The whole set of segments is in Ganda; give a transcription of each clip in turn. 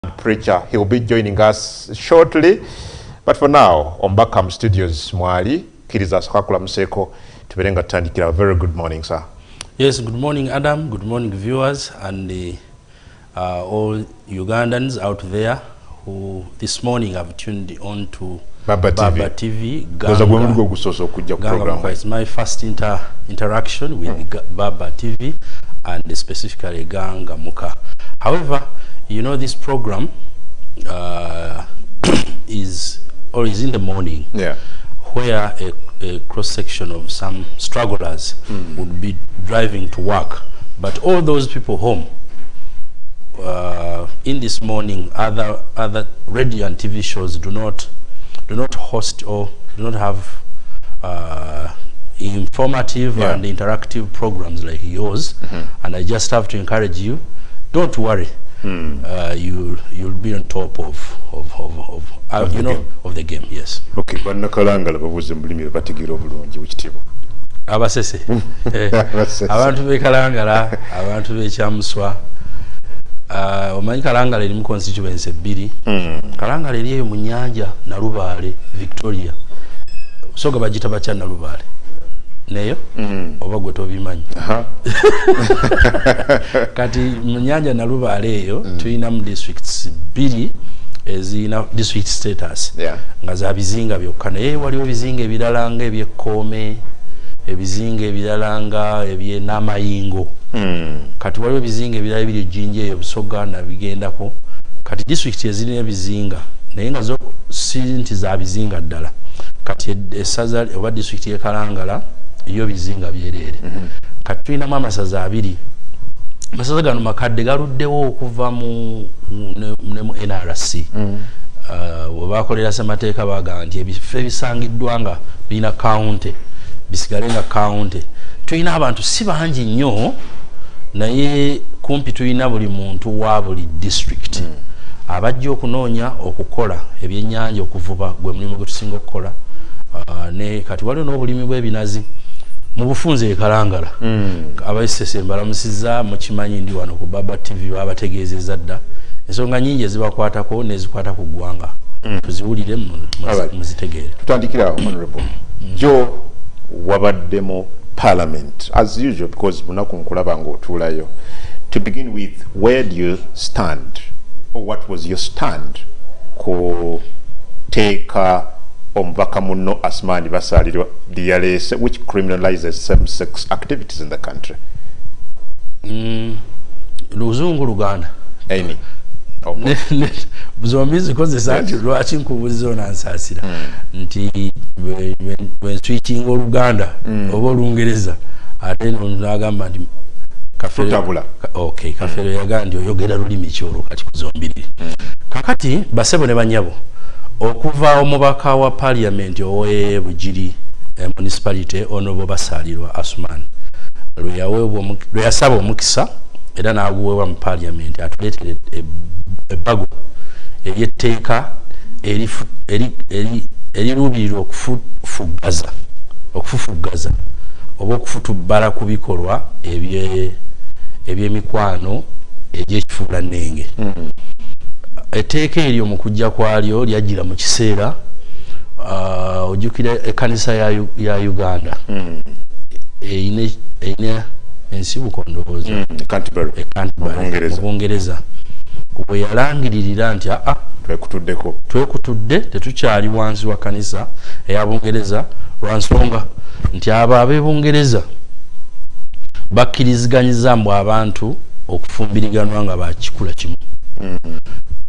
Preacher. He'll be joining us shortly. But for now, on Backcam Studios, Mwali, Kiriza Sakakula Museko, Tuberenga Tandikira. Very good morning, sir. Yes, good morning, Adam. Good morning, viewers, and all Ugandans out there who this morning have tuned on to Baba TV. Ganga. It's my first interaction with Baba TV and specifically Ganga Muka. However, you know, this program is in the morning, where a cross-section of some strugglers would be driving to work. But all those people home, in this morning, other radio and TV shows do not host or do not have informative and interactive programs like yours. And I just have to encourage you, don't worry. You'll be on top of the game. Yes. Okay. Abasese. Abantu be Kalangala, abantu be Kyamuswa. Omanyi Kalangala eri mu constituency 2. Kalangala eri eyo mu Nyanja na Lubaale, Victoria. Soga bagita bacha na Lubaale. Neyo? Oba gwe tobimanyi. Kati mu Nyanja na Lubaale eyo tuyina mu districts 2 ezina district status. Nga za bizinga byokka naye waliwo bizinga ebirala nga ebyekkoome, ebizinga ebirala nga ebyenamayingo. Kati waliwo ebizinga ebirala ebiri Jinja eyo Busoga na bigendako. Kati district ezirina ebizinga naye nga zo si nti za bizinga ddala. Kati esaza oba district ye Kalangala iyo bizinga byerere. Kati tulinamu amasaza 2. Amasaza gano makadde galuddewo okuva mu NRC. Bakolera semateeka baga nti ebifo ebisangiddwa nga birina county bisigale nga county. Tulina abantu si bangi nnyo naye kumpi tulina buli muntu wa buli district abajja okunoonya okukola ebyennyanja okuvuba gwe mulimu gwe tusinga okukola. Ne kati waliwo n'obulimi bw'ebinazi mu bufunze e Kalangala. Abayisese mbalamusiza mukimanyi ndi wano ku Baba TV babategeezezza dda ensonga nyingi ezibakwatako nezikwata ku ggwanga. Tuziwulire muzitegeere. Tutandikira honorable Jo wabaddemo Parliament as usual because bunaku nkulaba ng'otuulayo. To begin with, where do you stand, or what was your stand ku teeka omubaka muno Asmani basalirwa DLS which criminalizes same-sex activities in the country? Luzungu Luganda. Any. Zombi zikozesa nti lwaki nkubuliza onansasira nti when switching Oluganda oba Olungereza ate nagamba nti kafere. Okay, kafere yagamba nti oyogera lulimi kyolo kati kuzombirire. Kakati basebo ne banyabo okuva omubaka wa parliament owe Bugiri municipality onobo basalirwa Asman lwe yasaba omukisa era n'aguweebwa mu parliament atuleetere ebbago ery'etteeka eriruubirirwa okufufuggaza oba okufutubbala ku bikolwa eby'emikwano egy'ekifuulannenge. Etteeka eryo mu kujja kwalyo lyajjira mu kiseera ojjukira ekkanisa ya Uganda eyina ensibuko ndowooza Canterbury mu Bungereza bwe yalangiririra nti twekutudde tetukyali wansi wa kanisa eya Bungereza lwa nsonga nti abo ab'e Bungereza bakkiriziganyiza mbu abantu okufumbiriganwa nga bakikula kimu.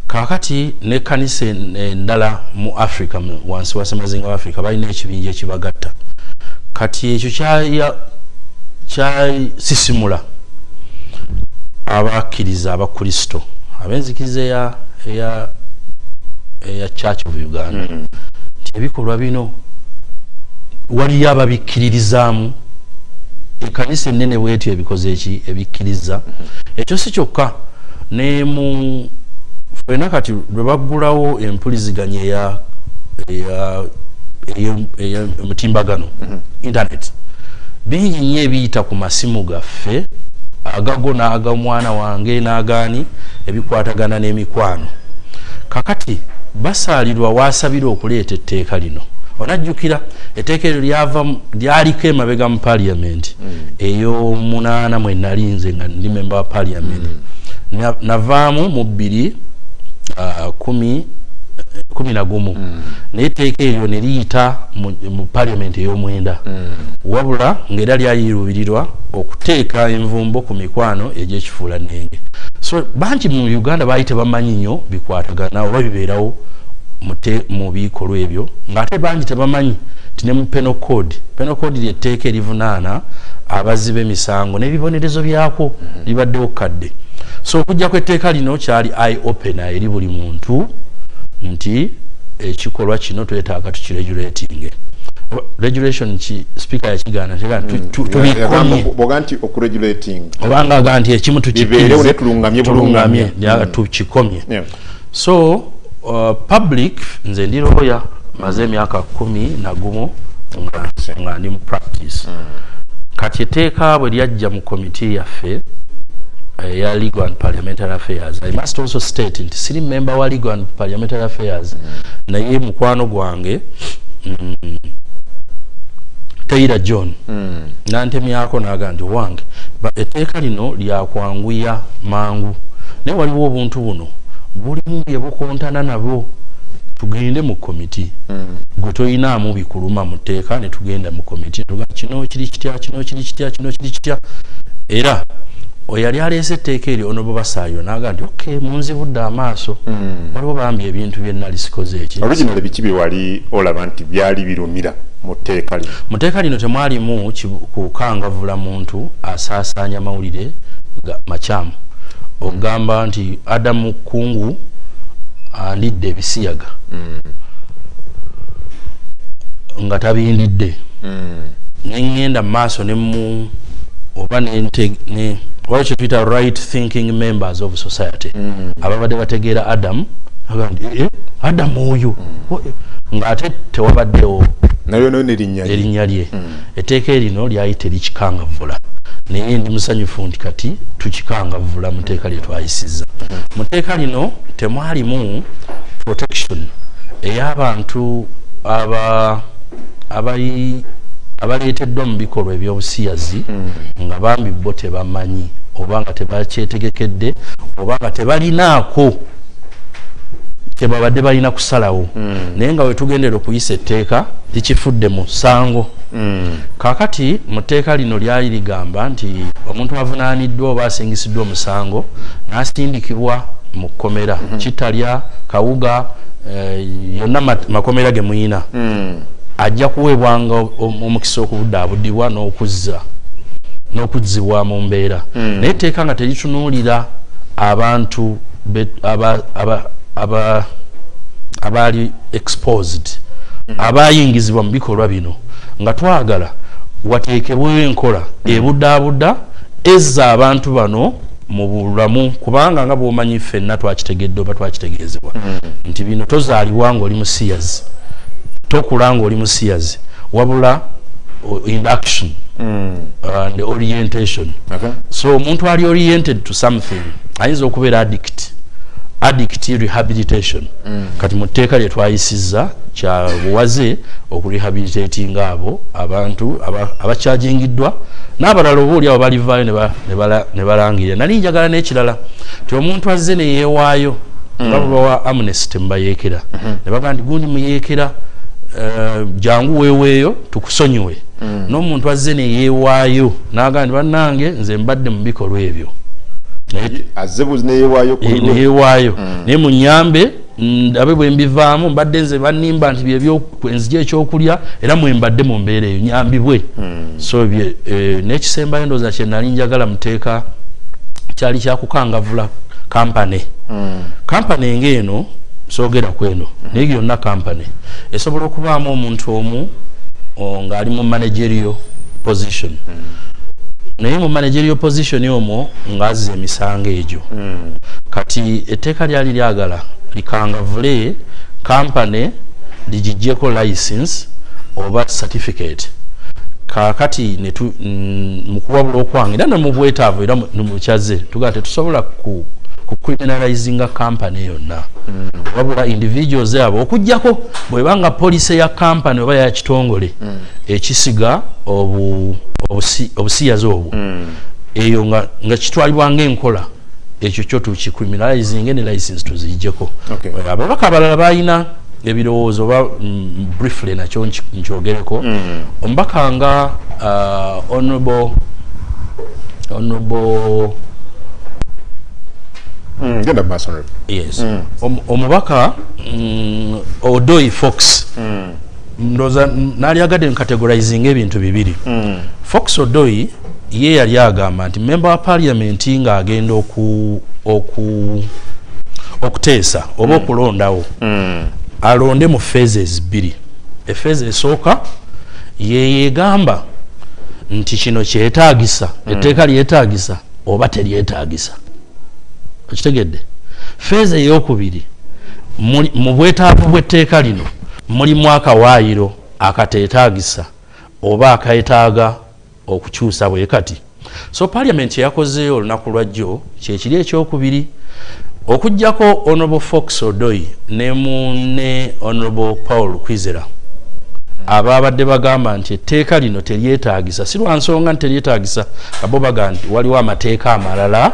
Kakati ne kanisa endala mu Africa wansi wa Semazinga wa Africa balina ekibinja ekibagatta. Kati ekyo kyasisimula abakkiriza abakristo ab'enzikiriza eya Church of Uganda nti ebikolwa bino waliyo ababikkiririzaamu. Ekanisa ennene bwetyo ebikoze eki ebikkiriza. Ekyo si kyokka ne mu fena kati lwe baggulawo empuliziganya eya mutimbagano internet bingi nnyo ebiyita ku masimu gaffe agago n'aga mwana wange n'agaani ebikwatagana n'emikwano kakati basalirwa wasabira okuleeta etteeka lino onajjukira etteeka eryo lyaliko emabega mu parliament ey'omunaana mwe nalinze nga ndi member wa parliament navaamu mu 2011 naye etteeka eryo ne liyita mu parliament ey'omwenda wabula ng'era lyayirubirirwa okuteeka envumbo ku mikwano egy'ekifuulannenge. So bangi mu Uganda baali tebamanyi nnyo bikwatagana oba bibeerawo mu bikolwa ebyo ng'ate bangi tebamanyi ti ne mu penal code lyetteeka erivunaana abazzi b'emisango n'ebibonerezo byako libaddewo kadde. So okujja kw'etteeka lino kyali eye opener eri buli muntu nti ekikolwa kino twetaaga tukiregulating. Regulation ki speaker yakigaana tubikomye boganti okuregulating obanga ganti ekimu tukikirize tulungamye tukikomye. So public nze ndi lawyer maze emyaka 11 nga ndi mu practice. Kati etteeka bwe lyajja mu committee yaffe ya Legal and Parliamentary Affairs, I must also state nti siri member wa Legal and Parliamentary Affairs naye mukwano gwange Taylor John nantemyako naga nti wange etteeka lino lyakwanguya mangu naye waliwo obuntu buno bulimu bye bukontana nabwo tugende mu committee gwe toyinaamu bikuluma mu tteeka ne tugenda mu committee tuga kino kiri kitya era oyali aleese etteeka eryo ono basaayo naga nti okay munzibudde amaaso waliwo bambi ebintu bye nali sikoze eki original biki bye wali olaba nti byali birumira mu tteeka lino temwalimu kukangavula muntu asaasaanya mawulire makyamu ogamba nti Adamu Kungu andidde ebisiyaga nga tabindidde nengenda mu maaso ne mu oba ne waliwo twita right thinking members of society ababadde bategeera Adam agandi Adam oyo ng'ate tewabaddewo nayo erinnya lye etteeka erino lyali terikikangavvula naye ndi musanyufu nti kati tukikangavvula mu tteeka lye twayisizza. Mu tteeka lino temwalimu protection ey'abantu abaleeteddwa mu bikolwa eby'obusiyazi nga bambi bo tebamanyi oba nga tebakyetegekedde oba nga tebalinaako kyebabadde balina kusalawo naye nga wetugendera okuyisa etteeka likifudde mu ssango. Kakati mu tteeka lino lyali ligamba nti omuntu avunaaniddwa oba asingisiddwa omusango n'asindikibwa mu kkomera Kitalya Kawuga yonna makomera ge muyina ajja kuweebwanga omukisa okubuddaabudibwa n'okuzzibwa mu mbeera naye etteeka nga teritunuulira abantu abaali exposed abayingizibwa mu bikolwa bino nga twagala wateekebwewo enkola ebuddabudda ezza abantu bano mu bulamu kubanga nga bw'omanyi ffenna twakitegedde oba twakitegeezebwa nti bino tozaalibwa ng'oli musiyazi tokula ng'oli musiyazi wabula induction and orientation. So omuntu ali oriented to something ayinza okubeera addict rehabilitation kati mu tteeka lye twayisizza kya buwaze okurehabilitatinga abo abantu abakyajingiddwa n'abalala obuuli abo balivaayo ne balangirira. Nali njagala n'ekirala ti omuntu azze ne yeewaayo nga bawa amnesty mbayeekera ne baga nti gundi muyeekera jangu weeweeyo tukusonyiwe n'omuntu azze ne yeewaayo n'aga nti bannange nze mbadde mu bikolwa ebyo neyeewaayo naye munyambe ndabe bwe mbivaamu mbadde nze bannimba nti byebyokwenzija ekyokulya era mwembadde mu mbeera eyo nyambibwe. So n'ekisembayo ndowooza kye nali njagala muteeka kyali kyakukangavula kampani ng'eno soogera kweno naye yonna kampani esobola okubaamu omuntu omu ng'ali mu managerial position naye mu managerial position omwo ng'azza emisango egyo kati etteeka lyali lyagala likangavule kampani ligijjeko license oba certificate kakati mu kuwabula okwange era ne mu bwetaavu era mu bukyaze tugaa tetusobola criminalizing a company yonna wabula individuals abo okujjako bwe banga police ya company oba ya kitongole ekisiga obusiyazi obwo eyo nga kitwalibwa ng'enkola ekyo kyo tukicriminalizing ne license tuzijjeko ababaka abalala balina ebirowoozo oba briefly nakyo nkyogereko omubaka nga honorable yes omubaka Odoi Fox ndoza nali agadde categorizing ebintu bibiri Fox Odoi ye yali agamba nti member wa parliament nga agenda okuteesa oba okulondawo alonde mu phases bbiri phase esooka yeyegamba nti kino kyetaagisa etteeka lyetaagisa oba teryetaagisa okitegedde phase eyokubiri mu bwetaavu bw'etteeka lino mulimu akawaayiro akateetaagisa oba akayetaaga okukyusa bwe kati so parliament yakozeeyo olunaku lwajjo kyekiri ekyokubiri okujjako honorable Fox Odoi ne honorable Paul Kwizera ababadde bagamba nti etteeka lino teryetaagisa si lwa nsonga nti teryetaagisa abo baga nti waliwo amateeka amalala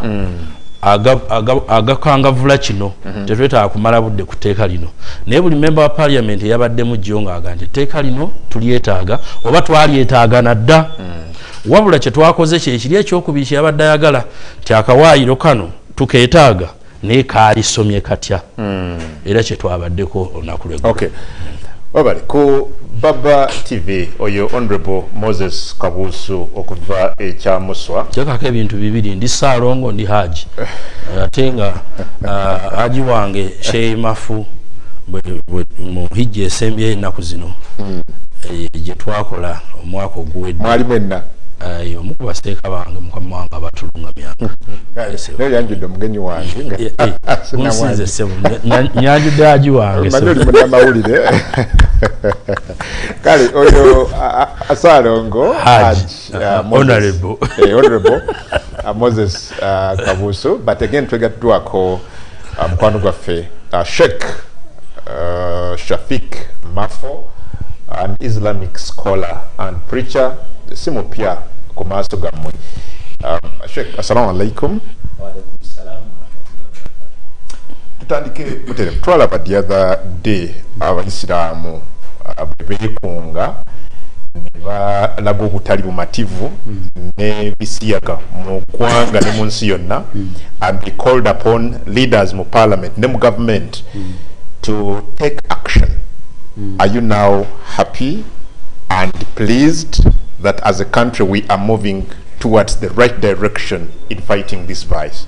agakangavula kino tetwetaaga kumala budde ku tteeka lino naye buli member wa parliament yabaddemu jjo ng'aga nti etteeka lino tulyetaaga oba twalyetaaga nadda wabula kye twakoze kyekiri ekyokubiri kyeyabadde ayagala ti akawaayiro kano tukeetaaga naye kaalisomye katya era kye twabaddeko olunaku lweggulo wabali ku Baba TV oyo Honorable Moses Kabuusu okuva Kyamuswa kyekako ebintu bibiri ndi Saalongo ndi Haji ate nga Haji wange Sheikh Mafo mu hijja esembye ennaku zino gye twakola omwaka oguwedde mwali mwenna omukuba siteeka bange mukama wange abatulunga myaka naye yanjudde omugenyi wange unsinze ssebo nyanjudde Haji wange oli munnamawulire kale oyo Saalongo honorable Moses Kabuusu but again twegaddwako mukwano gwaffe Sheikh Shafik Mafo, an Islamic scholar and preacher simu pia ku maaso gammwe. Sheikh, assalamu alaikum. Wa alaikum salam. Tutandike mutere twalaba the other day abaisiramu bebekunga balaga obutali bumativu ne bisiyaga mu ggwanga ne mu nsi yonna and be called upon leaders mu parliament ne mu government to take action. Are you now happy and pleased that as a country we are moving towards the right direction in fighting this vice?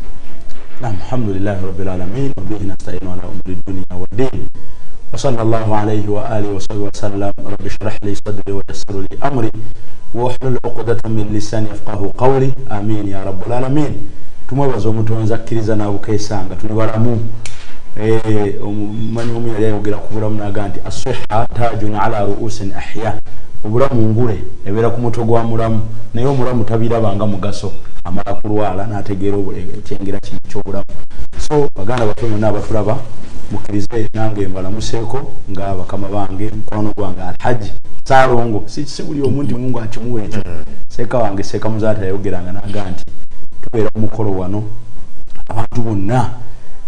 Alhamdulillah rabbil alamin wa bihi nasta'inu ala umuri dunya wa din. Wa sallallahu alayhi wa alihi wa sahbihi wa sallam. Rabbi shrah li sadri wa yassir li amri wa hlul 'uqdatan min lisani yafqahu qawli. Amin ya rabbil alamin. Tumwebaza omutonzi akkiriza na bukeesanga tunibalamu manyi omu yali ayogera ku bulamu naga nti as-sihha tajun ala ru'usin ahya. Obulamu ngule ebeera ku mutwe gwa mulamu naye omulamu tabirabanga mugaso amala kulwala n'ategeera ekyengera kino ky'obulamu. So baganda batono n'abatulaba mukkirize nange mbalamuseeko nga bakama bange mukwano gwange Alhaji Saalongo si buli omuntu Mungu akimuwa ekyo seeka wange seeka muzaata yayogeranga naga nti tubeera omukolo wano abantu bonna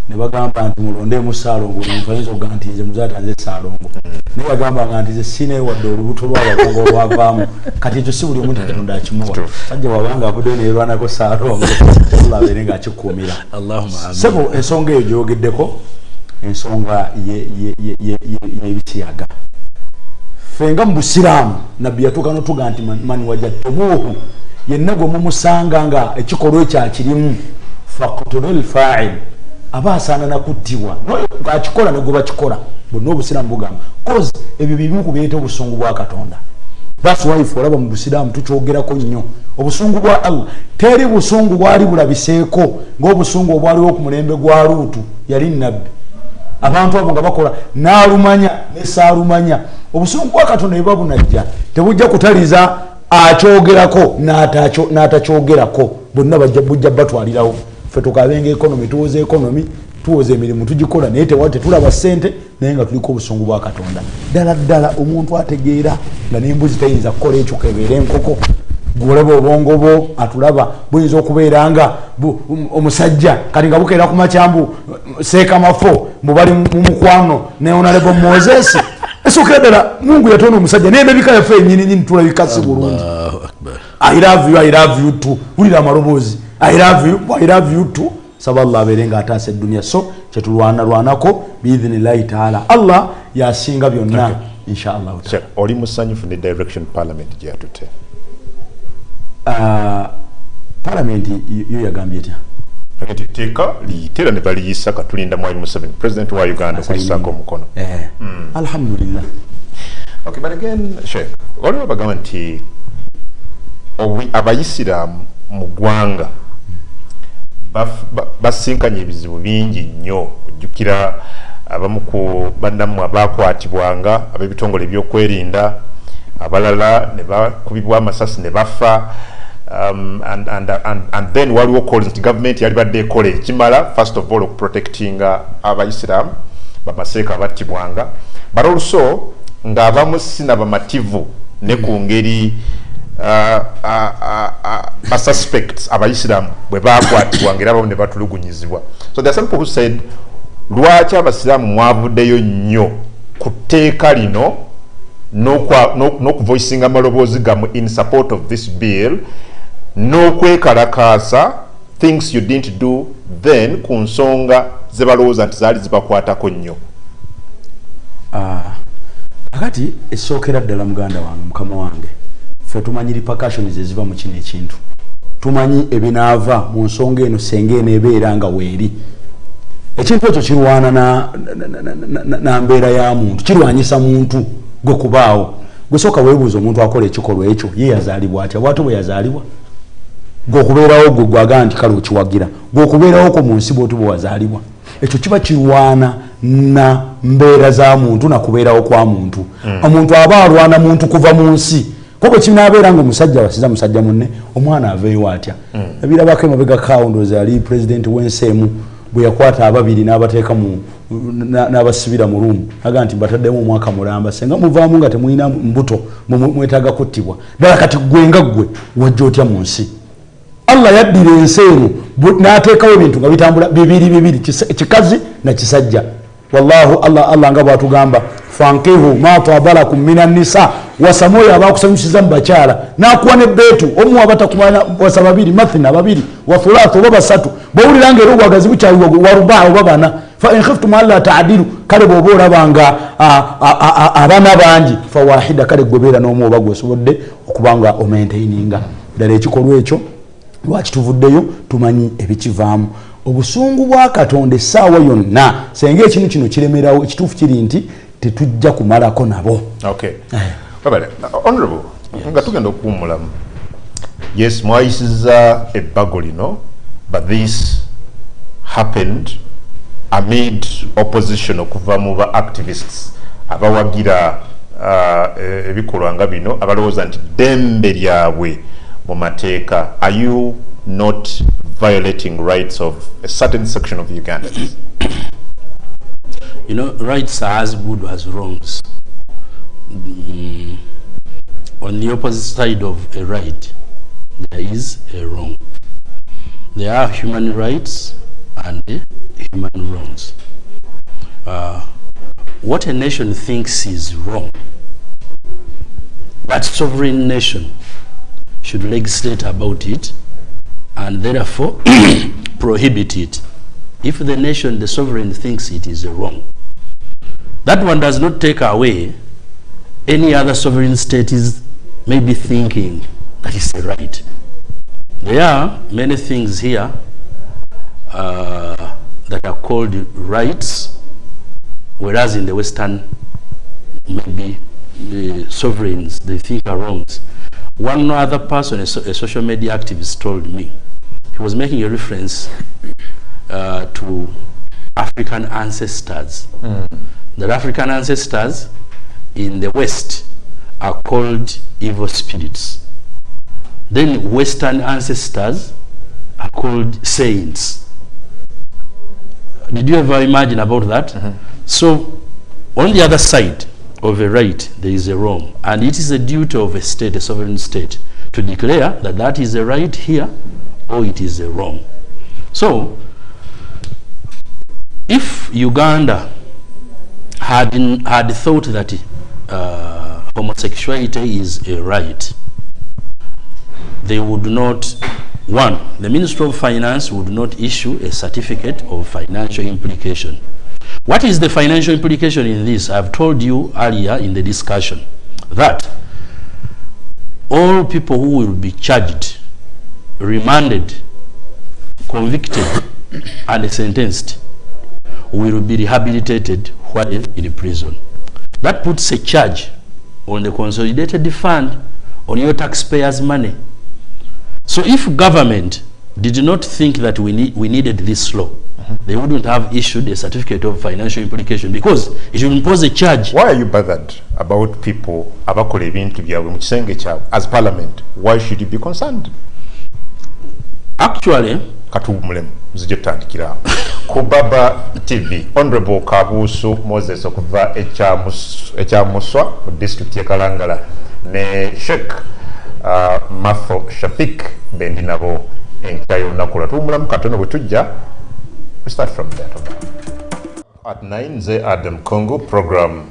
ne bagamba nti mulonde mu Saalongo n'omufanyiriza okuga nti nze muzaata nze Saalongo naye bagamba nti nze sine wadde olubuto lw'abakongo olwavaamu kati ekyo si buli omuntu Katonda akimuwa sajja wabanga avuddeyo neerwanako Saalongo Allah abeere ng'akikuumira. Allahumma amin. Sebo ensonga eyo gyogeddeko ensonga y'ebisiyaga fenga mu busiraamu nabbi yatuuka n'otuga nti man wajadtumuuhu yenna gwe mumusanga nga ekikolwa ekyakirimu faqtulul faa'il aba asaana nakuttibwa akikola ne gwe bakikola bonna obusiraamu bugamba cause ebyo bibimu ku byeta obusungu bwa Katonda. That's why olaba mu busiraamu tukyogerako nnyo obusungu bwa Allah teri busungu bwali bulabiseeko ng'obusungu obwaliwo ku mulembe gwa Luutu yali nabbi abantu abo nga bakola n'alumanya ne Saalumanya obusungu bwa Katonda bwe bunajja tebujja kutaliza akyogerako n'atakyogerako bonna bujja batwalirawo ffe tukabenga economy tuwoze economy tuwoze emirimu tugikola naye tewate tulaba ssente naye nga tuliko obusungu bwa Katonda ddala omuntu ategeera nga n'embuzi tayinza kukola ekyo kebeera enkoko gwolaba obwongo bwo atulaba buyinza okubeera nga omusajja kati nga bukeera ku makyambu Sheikh Mafo mubali mu mukwano ne Honorable Moses esokera ddala Mungu yatona omusajja n'emebika yaffe ennyini tulabika si bulungi. I love you too. Wulira amaloboozi I love you too. Saba Allah abeerenga ataasa eddunya so kyetulwanako biidhinillahi taala Allah yasinga byonna inshallah. Oli musanyufu ne direction parliament gyatute? Parliament yo yagambye etya kati teka liitera ne baliyisa katulinda Mwai Museveni president wa Uganda kulisako omukono. Alhamdulillah. Okay, but again Sheikh waliwo bagamba nti abayisiraamu mu ggwanga basinkanye ebizibu bingi nnyo ojjukira abamu ku bannammwe abakwatibwanga ab'ebitongole ebyokwerinda abalala ne bakubibwa amasasi ne bafa and then waliwo calls nti government yali badde ekola ekimala first of all protectinga abayisiraamu bamaseeka abattibwanga but also ng'abamu sina bamativu ne ku ngeri suspects abayisiraamu bwe bakwatibwa ngera abamu ne batulugunyizibwa. So there are some people who said lwaki abasiraamu mwavuddeyo nnyo ku tteeka lino n'okuvoicinga amaloboozi gammwe in support of this bill n'okwekalakaasa things you didn't do then ku nsonga ze balowooza nti zaali zibakwatako nnyo. Akati esookera ddala muganda wange mukama wange ffe tumanyi repercussions eziva mu kino ekintu tumanyi ebinaava mu nsonga eno senga eneebeera nga weeri ekintu ekyo kirwana na mbeera ya muntu kirwanyisa muntu gwe kubaawo gwe sooka weebuuza omuntu akola ekikolwa ekyo ye yazaalibwa atya bw'ate bwe yazaalibwa gwe okubeerawo gwe gwagaa nti kale okiwagira gwe okubeerawo ko mu nsi bw'oti bwe wazaalibwa ekyo kiba kirwana na mbeera za muntu na kubeerawo kwa muntu omuntu aba alwana muntu kuva mu nsi koko kinaabeera nga omusajja wasiza musajja munne omwana aveeyo atya ebirabako emabega kawundozi ali president w'ensi emu bwe yakwata ababiri n'abateeka n'abasibira mu ruumu aga nti bataddemu omwaka mulamba senga muvaamu nga temulina mbuto mwetaaga kuttibwa ddala kati gwenga gwe wajja otya mu nsi Allah yaddira ensi eno n'ateekawo ebintu nga bitambula bibiri kikazi na kisajja wallahu Allah nga bwatugamba fankihu ma tabalakum minan nisa wasamoya abakusanyusiza mu bakyala n'akuwa ne beetu omu abatakumana wasa babiri mathina babiri wa thulathu wa basatu bawulira ngero gwagazi bukyayi wa rubaa wa bana fa in khiftum alla ta'dilu kale bobora banga abana bangi fa wahida kale gobera n'omu obagwe sobodde okubanga o maintaininga dale ekikolwa ekyo lwaki tuvuddeyo tumanyi ebikivaamu obusungu bwa Katonda essaawa yonna senga ekintu kino kiremerawo ekituufu kiri nti tetujja kumalako nabo. Okay. Honorable, nga tugenda okuwummulamu. Yes, mwayisiza ebbago lino, but this happened amid opposition okuva mu ba activists abawagira ebikolwa nga bino abalowooza nti ddembe lyabwe mu mateeka. Are you not violating rights of a certain section of Ugandans? You know, rights are as good as wrongs. On the opposite side of a right, there is a wrong. There are human rights and human wrongs. What a nation thinks is wrong, that sovereign nation should legislate about it and therefore prohibit it. If the nation, the sovereign, thinks it is wrong, that one does not take away any other sovereign state is maybe thinking that is right. There are many things here that are called rights, whereas in the Western, maybe the sovereigns, they think are wrongs. One other person, a social media activist, told me, he was making a reference to African ancestors. The African ancestors in the West are called evil spirits. Then Western ancestors are called saints. Did you ever imagine about that? So on the other side of a right, there is a wrong, and it is a duty of a state, a sovereign state, to declare that that is a right here or it is a wrong. So if Uganda had thought that homosexuality is a right, they would not, one, the Ministry of Finance would not issue a certificate of financial implication. What is the financial implication in this? I've told you earlier in the discussion that all people who will be charged, remanded, convicted, and sentenced will be rehabilitated while in prison. That puts a charge on the consolidated fund, on your taxpayers' money. So if government did not think that we needed this law, they wouldn't have issued a certificate of financial implication, because it will impose a charge. Why are you bothered about people abakole ebintu byabwe mu kisenge kyabwe as parliament? Why should you be concerned? Actually, katubulemu muzije tutandikira ku Baba TV. Honorable Kabuusu Moses okuva Kyamuswa mu district ya Kalangala ne Sheikh Mafo Shafik bendi nabo enkayo nakula tumulamu katono bwetujja. We start from there. At 9 ze Adam Congo program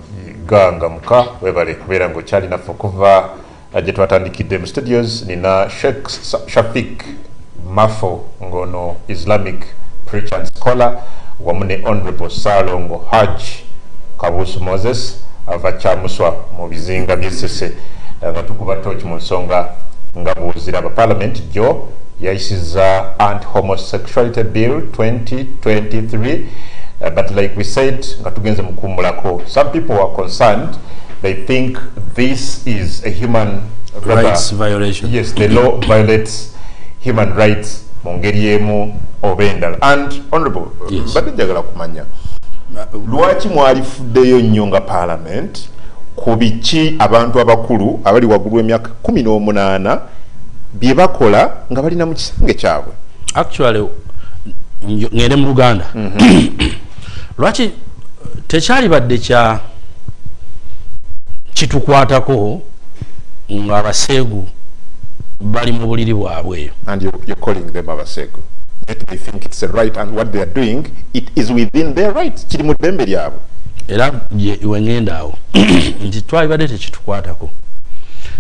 ganga muka webale kubera ngo cyali na fokuva aje twatandikide mu studios nina Sheikh Shafik Mafo ngono Islamic Preacher and Scholar wamune Honorable Salongo Hajj Kabuusu Moses ava Kyamuswa mu bizinga byesese batukuba tochi mu nsonga ngabuzira aba parliament jo yaisiza Anti Homosexuality Bill 2023, but like we said, some people are concerned. They think this is a human rights violation. Yes, the law violates human rights. Mongeriemu obendal. And honorable, but jagala kumanya. Lwaki mwalifuddeyo nnyo nga parliament kubiki abantu abakulu abali waggulu emyaka 18 byebakola nga balina mu kisenge kyabwe? Actually ngende mu Uganda lwaki tekyali badde kya kitukwatako nga abaseegu bali mu buliri bwabwe. And you're calling them abaseegu, yet they think it's a right, and what they are doing, it is within their rights. Kiri mu ddembe lyabwe. Era iwe ngenda awo nti twalibadde tekitukwatako,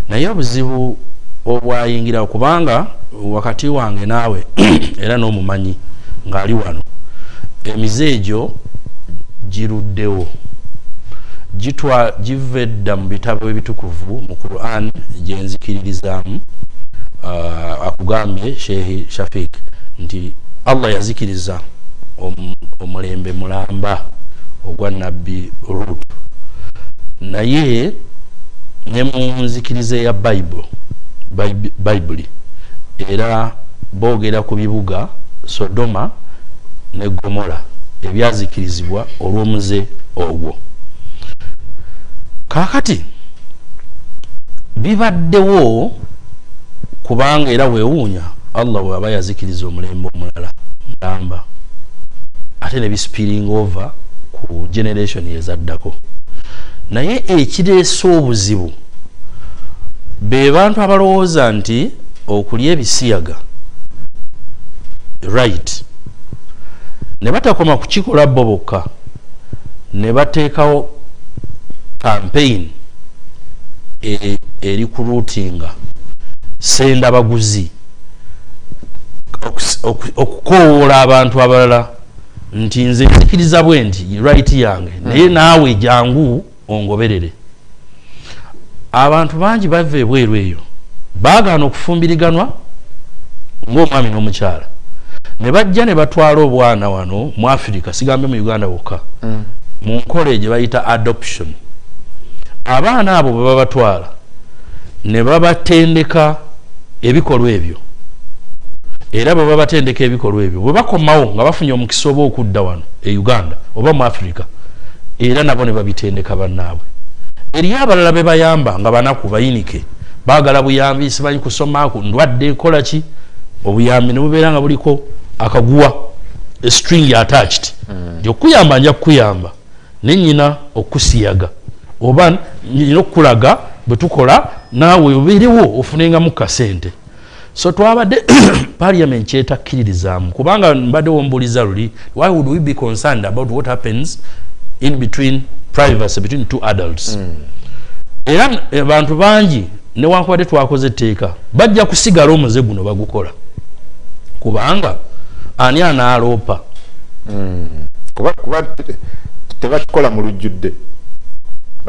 naye obuzibu obwayingira kubanga wakati wange naawe era n'omumanyi ng'ali wano, emizeejo giruddewo givedda mu bitabo ebitukuvu mu Quran gyenzikiririzaamu. Akugambye Sheikh Shafik nti Allah yazikiriza omulembe mulamba ogwa nabbi Lut, naye ne mu nzikirize ya Bible era boogera ku bibuga Sodoma ne Gomora ebyazikirizibwa olw'omuze ogwo. Kakati bibaddewo kubanga era weewuunya Allah bw'aba yazikiriza omulembe omulala mulamba ate ne bispilling over ku generation ezaddako. Naye ekireese obuzibu be bantu abalowooza nti okulya ebisiyaga right, ne batakoma kukikola bo bokka, ne bateekawo campaign recruitinga senda abaguzi okukoola abantu abalala nti nze nzikiriza bwe nti right yange naye naawe jangu ongoberere. Abantu bangi bava ebweru eyo baagaana okufumbiriganwa ng'omwami n'omukyala, ne bajja ne batwala obwana wano mu Africa, sigambe mu Uganda wokka, mu nkola gye bayita adoption. Abaana abo bwe babatwala ne babatendeka ebikolwa ebyo, era bwe babatendeka ebikolwa ebyo bwe bakomawo nga bafunye omukisa oba okudda wano e Uganda oba mu Africa, era nabo ne babitendeka bannaabwe. Eri abalala be bayamba nga banaku bayinike baagala buyambi, simanyi kusoma ku ndwadde kola ki, obuyambi ne bubeera nga buliko akaguwa, a string attached, okuyamba nja kuyamba nenyina okusiyaga oba nyina okulaga bwetukola naawe obeerewo ofunengamu kasente. So twabadde parliament kyetakkiririzaamu kubanga mbadde wombuliza luli, why would we be concerned about what happens in between privacy between two adults? Era abantu bangi newankubadde twakoze etteeka bajja kusigala omuze guno bagukola kubanga ani anaaloopa kuba tebakikola mu lujjudde.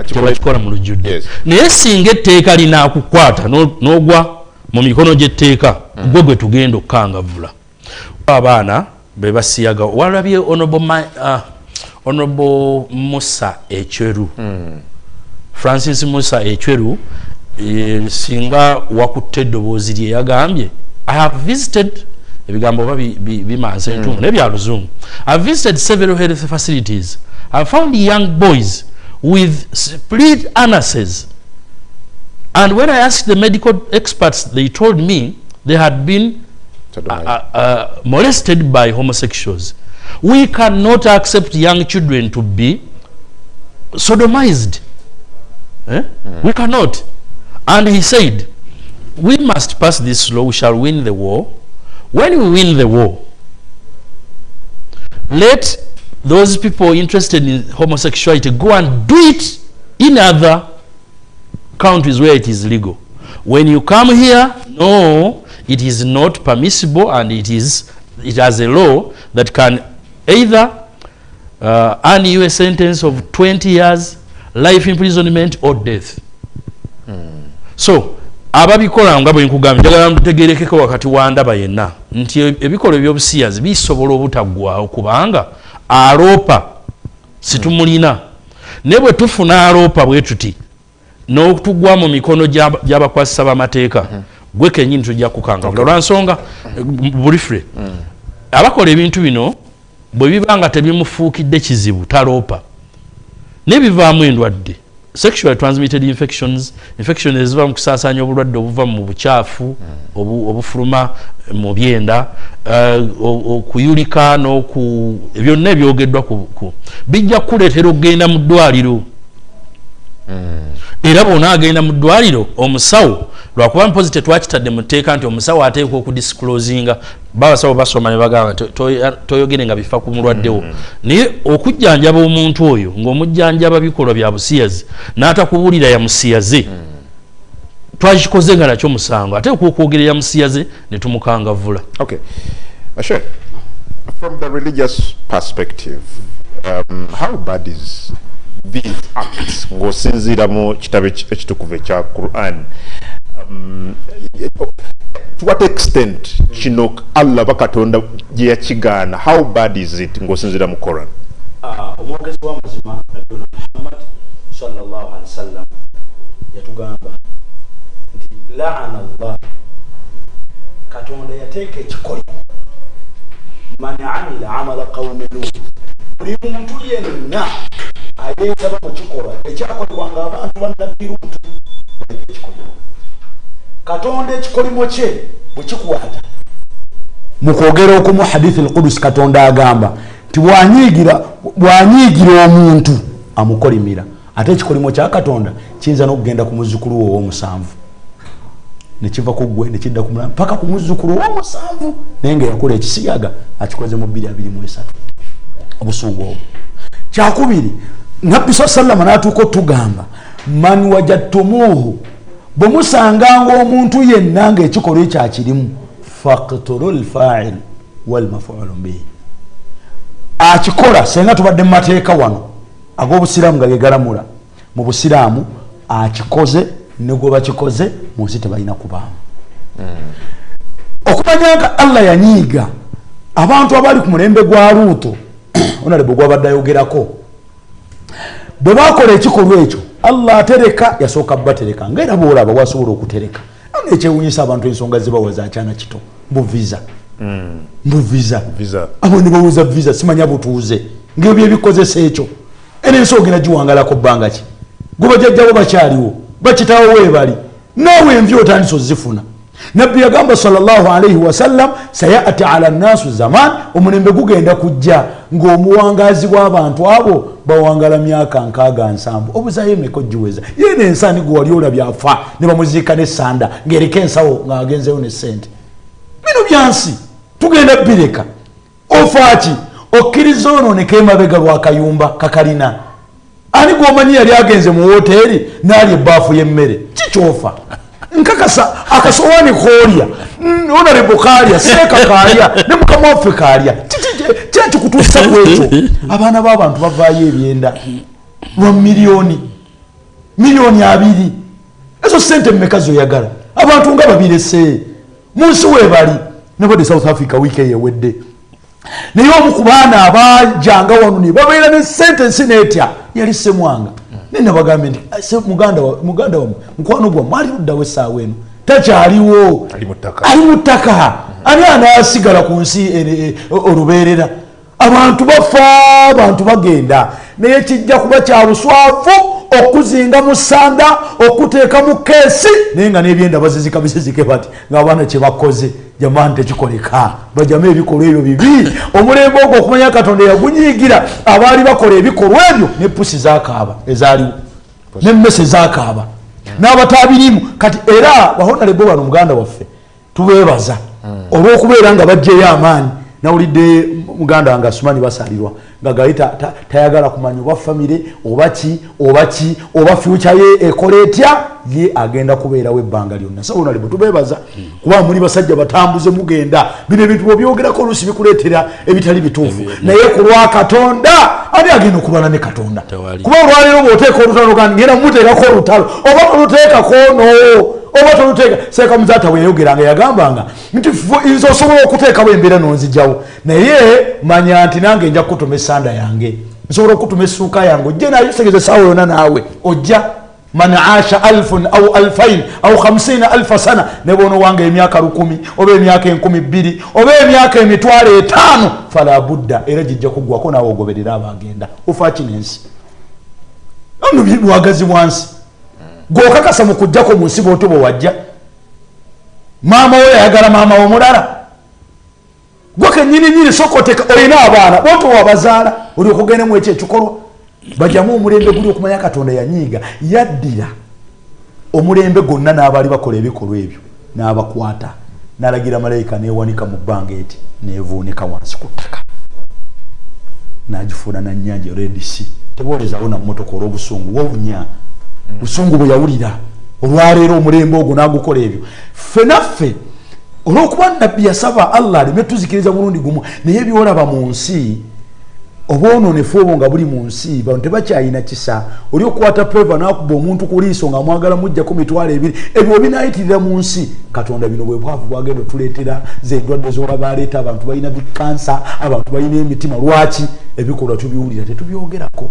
Tebakikola mu lujjudde. Naye singa etteeka linaakukwata n'ogwa mu mikono gy'etteeka gwe gwe tugenda okukangavula. Abaana be basiyaga walabye Honorable Musa Echweru, Francis Musa Echweru, singa wakutte eddoboozi lye yagambye, I have visited ebigambo oba bimansa entungo nebya luzungu. I have visited several health facilities. I have found young boys with split anuses. And when I asked the medical experts, they told me they had been molested by homosexuals. We cannot accept young children to be sodomized. We cannot. And he said, we must pass this law, we shall win the war. When we win the war, let those people interested in homosexuality go and do it in other countries where it is legal. When you come here, no, it is not permissible, and it has a law that can either earn you a sentence of 20 years, life imprisonment, or death. So ababikola nga bwe nkugambye njagala mutegerekeko wakati wa ndaba yenna nti ebikola ebyobusiyazi bisobola obutaggwaawo kubanga aloopa situmulina ne bwe tufuna aloopa bwe tuti n'okutugwa mu mikono gy'abakwasisa b'amateeka gwe kennyini tujja kukangavula olwansonga bulifre abakola ebintu bino bwe biba nga tebimufuukidde kizibu taloopa n'ebivaamu endwadde sexually transmitted infections eziva mu kusaasaanya obulwadde obuva mu bukyafu obufuluma mu byenda okuyulika byonna ebyogeddwa bijja kukuleetera okugenda mu ddwaliro. Era bw'ona agenda mu ddwaliro omusawo lwakuba mpozi tetwakitadde mu tteeka nti omusawo ateekwa okudisclosinga babasawo basoma ne bagamba toyogere nga bifa ku mulwaddewo naye okujjanjaba omuntu oyo ng'omujjanjaba bikolwa bya busiyazi n'atakubuulira ya musiyaze twakikoze nga nakyo musango ate okwogera ya musiyaze ne tumukangavula. Okay. Sure. From the religious perspective, how bad is these acts ng'osinziira mu kitabo ekitukuvu ekya Quran? To what extent kino Allah bakatonda gye yakigaana, how bad is it ng'osinziira mu Quran? Omwogezi w'amazima Nabiuna Muhammad sallallahu alaihi wasallam yatugamba nti la'ana Allah, katonda yateeka ekikolwa man amila amala qawmi Lut, buli muntu yenna ayetaba mu kikolwa ekyakolebwanga abantu bannabbi Luutu katonda ekikolimo kye bwe kikwata mu kwogera okumu hadithi al-Qudus katonda agamba nti bwanyiigira omuntu amukolimira ate ekikolimo kya katonda kiyinza n'okugenda ku muzzukulu we ow'omusanvu ne kiva ku ggwe ne kidda ku mulala mpaka ku muzzukulu ow'omusanvu naye nga yakola ekisiyaga akikoze mu 223 obusungu obwo. Kyakubiri Nabbi sallallahu n'atuuka otugamba man wajadtumuhu, bwe musanganga omuntu yenna nga ekikolwa ekyakirimu faqtulul fa'il wal maf'ulun bihi, akikola senga tubadde mu mateeka wano ag'obusiraamu nga gegalamula mu busiraamu akikoze ne gwe bakikoze mu nsi tebalina kubaamu. Okumanya nga Allah yanyiiga abantu abali ku mulembe gwa Luuto onalebo gwabadde ayogerako bwe bakola ekikolwa ekyo Allah atereka yasooka batereka ngaera boolaba wasobola okutereka nekyewunyisa abantu ensonga zibawaza akyana kito mbuviza abo ne bawuza visa simanya butuuze ng'ebyo ebikozesa ekyo era ensi ogenda giwangalako bbanga ki gwe bajjajjabo bakyaliwo bakitawo weebali naawe envyo otandise ozifuna nabbi yagamba sallallahu alayhi wasallam sayati ala nnasu zaman omulembe gugenda kujja ng'omuwangazi bw'abantu abo bawangala myaka 67 obuzayo emeka ogiweza yene ensani gwe wali olabye afa ne bamuziika n'essanda ng'ereka ensawo ng'agenzeyo ne ssente bino byansi tugenda bireka ofaaki okkiriza onooneka emabega lw'akayumba kakalina ani gwomanyi yali agenze mu woteeri n'ali ebbaafu y'emmere kikyofa nkakasa akasowaani koolya onarebo kaalya seeka kaalya ne mukama waffe kaalya kyakikutuusa ku ekyo abaana b'abantu bavaayo ebyenda lwa miliyoni 2 ezo sente mmeka zoyagala abantu nga babirese mu nsi weebali nebadde South Africa wiiki eyewedde naye omu ku baana abajanga wano ne babeera ne sente nsi neetya yali Ssemwanga nenabagambe nti muganda wamu mukwano gwa mwali luddawo essaawa eno takyaliwo ali mu ttaka ani anaasigala ku nsi olubeerera abantu bafa abantu bagenda naye kijja kuba kya buswavu okuzinga mu ssanda okuteeka mu keesi naye nga n'ebyenda bazizika bisizike bati ng'abaana kye bakoze jamani tekikoleka bajame ebikolwa ebyo bibi omulembe ogwo okumanya Katonda yagunyiigira abaali bakola ebikolwa ebyo ne pusi zaakaaba ezaaliwo n'emmese zaakaaba n'abatabirimu kati era bahonalebo bano muganda waffe tubeebaza olw'okubeera nga bajjeyo amaanyi nawulidde muganda wange Asumani basalirwa nga gali tayagala kumanya oba famire oba future ye ekola etya ye agenda kubeerawo ebbanga lyonna sawonalebo tubeebaza kuba muli basajja batambuze mugenda bino ebintu bw'obyogerako oluusi bikuleetera ebitali bituufu naye ku lwa Katonda ani agenda okulwana ne Katonda kuba olwaleero bw'oteeka olutalo kandi ngenda muteekako olutalo oba toluteekako oba toluteeka seeka muzaata bwe yayogeranga yagambanga nti nze osobola okuteekawo embeera nonzijjawo naye manya nti nange nja kukutuma essanda yange nsobola okutuma essuuka yange ojje nayo segeze essaawa yonna naawe ojja man aasha 1000 au 2000 au 50,000 sana ne bono wange emyaka 1000 oba emyaka 2000 oba emyaka 5,000 fala budda era jijja kugwako naawe ogoberera abagenda ofa kinensi ono lwagazi wansi gwokakasa mu kujjako mu nsi bw'otyo bwe wajja maama we yayagala maama omulala gwe kennyini sokoteka olina abaana bw'otyo wabazaala oli okugendemu ekyo ekikolwa bajamu omulembe guli okumanya Katonda yanyiiga yaddira omulembe gwonna n'abaali bakola ebikolwa ebyo n'abakwata n'alagira malayika neewanika mu bbanga eti neevuunika wansi ku ttaka n'agifuula na nnyanja Red Sea teboolezaawo na mmotoka olw'obusungu wowunya busungu bwe yawulira olwaleero omulembe ogwo n'agukola ebyo ffe naffe olw'okuba nabbi yasaba Allah aleme tuzikiriza mulundi gumu naye byolaba mu nsi obwononefu obwo nga buli mu nsi bantu tebakyayina kisa oli okukwata preva n'akuba omuntu ku liiso nga mwagala mujjako 2,000 ebyo binayitirira mu nsi Katonda bino bwe bwavu bwagenda otuleetera z'endwadde z'olaba aleeta abantu balina bikansa abantu balina emitima lwaki ebikolwa tubiwulira tetubyogerako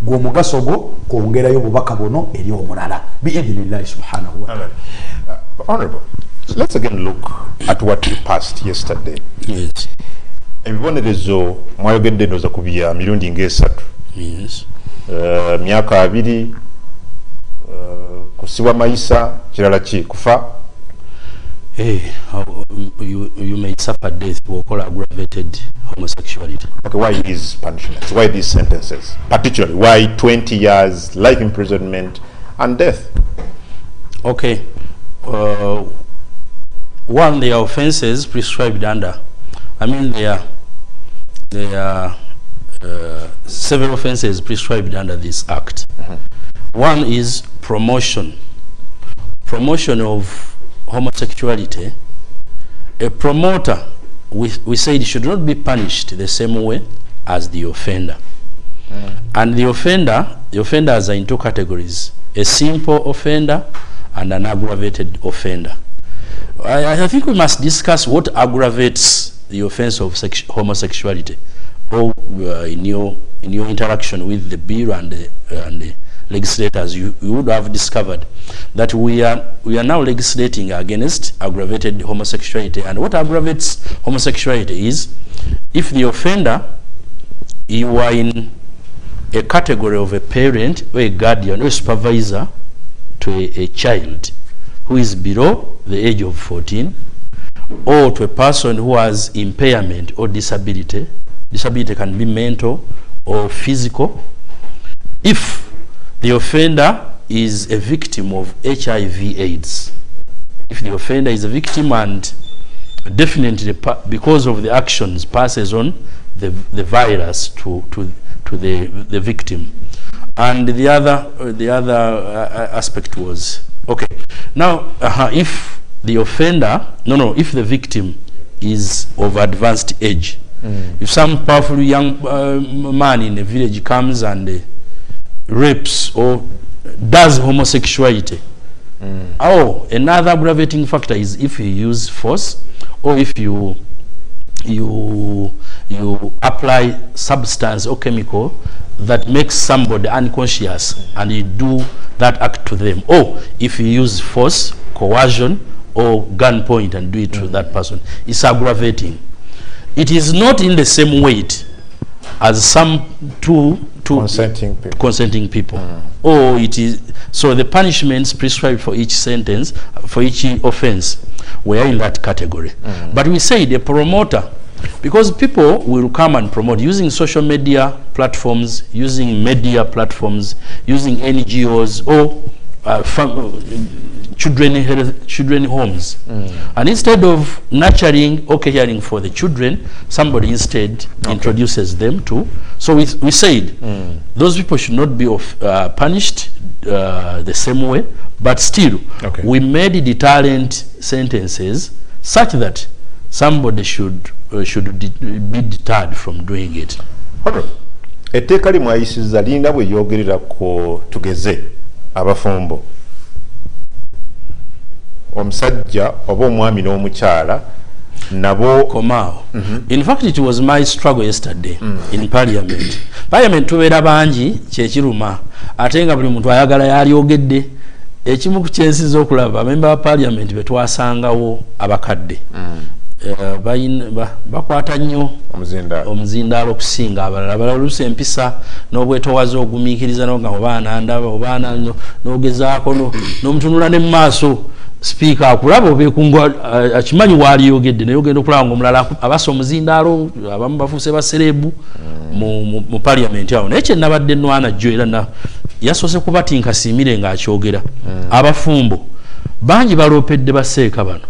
gw'omugaso gwo kwongerayo bubaka buno eri omulala biidhinillahi subhanahu wa ta'ala. Honorable, let's again look at what passed yesterday. Yes. Ebibonerezo mwayogedde ndoza kubya mirundi ng'esatu. Yes. Myaka 2 kusibwa mayisa kirala ki kufa. You may suffer death for aggravated homosexuality. Okay, why these punishments? Why these sentences? Particularly, why 20 years life imprisonment and death? Okay. One, the offenses prescribed under. I mean, there are several offenses prescribed under this act. One is promotion of homosexuality. A promoter, we said, should not be punished the same way as the offender. And the offenders are in 2 categories: a simple offender and an aggravated offender. I think we must discuss what aggravates the offense of homosexuality, or in your interaction with the bill and the legislators, you would have discovered that we are now legislating against aggravated homosexuality. And what aggravates homosexuality is if the offender, you are in a category of a parent or a guardian or a supervisor to a child who is below the age of 14, or to a person who has impairment or disability. Disability can be mental or physical. If the offender is a victim of HIV/AIDS, if the offender is a victim and definitely because of the actions passes on the virus to the victim. And the other aspect was, okay, now if the offender, if the victim is of advanced age, if some powerful young man in a village comes and rapes or does homosexuality, another aggravating factor is if you use force, or if you apply substance or chemical that makes somebody unconscious and you do that act to them, or if you use force, coercion or gunpoint and do it to that person, it's aggravating. It is not in the same weight as some two consenting people. Or it is, so the punishments prescribed for each sentence, for each offense, were in that category. But we say the promoter, because people will come and promote using social media platforms, using media platforms, using NGOs or children homes, and instead of nurturing or caring for the children, somebody instead introduces them to. So we said those people should not be punished the same way, but still we made deterrent sentences such that somebody should be deterred from doing it. Etteeka limwayisiza linda bwe yogerera ko tugeze abafumbo omusajja oba omwami n'omukyala nabo komao. In fact, it was my struggle yesterday in parliament. Parliament tubeera bangi kyekiruma ate nga buli muntu ayagala yalyogedde. Ekimu ku kyensiza okulaba member wa parliament betwasangawo abakadde bakwata nnyo omuzindaalo okusinga abalala balaluse empisa n'obwetowaza ogumiikiriza noga obaana ndaba obaana n'ogezaako n'omutunula ne maaso speaker akulaba obeekungwa akimanyi waaliyogedde naye ogenda okulaba ng'omulala abasa omuzindaalo abamu bafuuse baserebu mu parliament awo. Naye kyenabadde nwana jjo era yasoose kubatinka siimire ng'akyogera abafumbo bangi baloopedde baseeka bano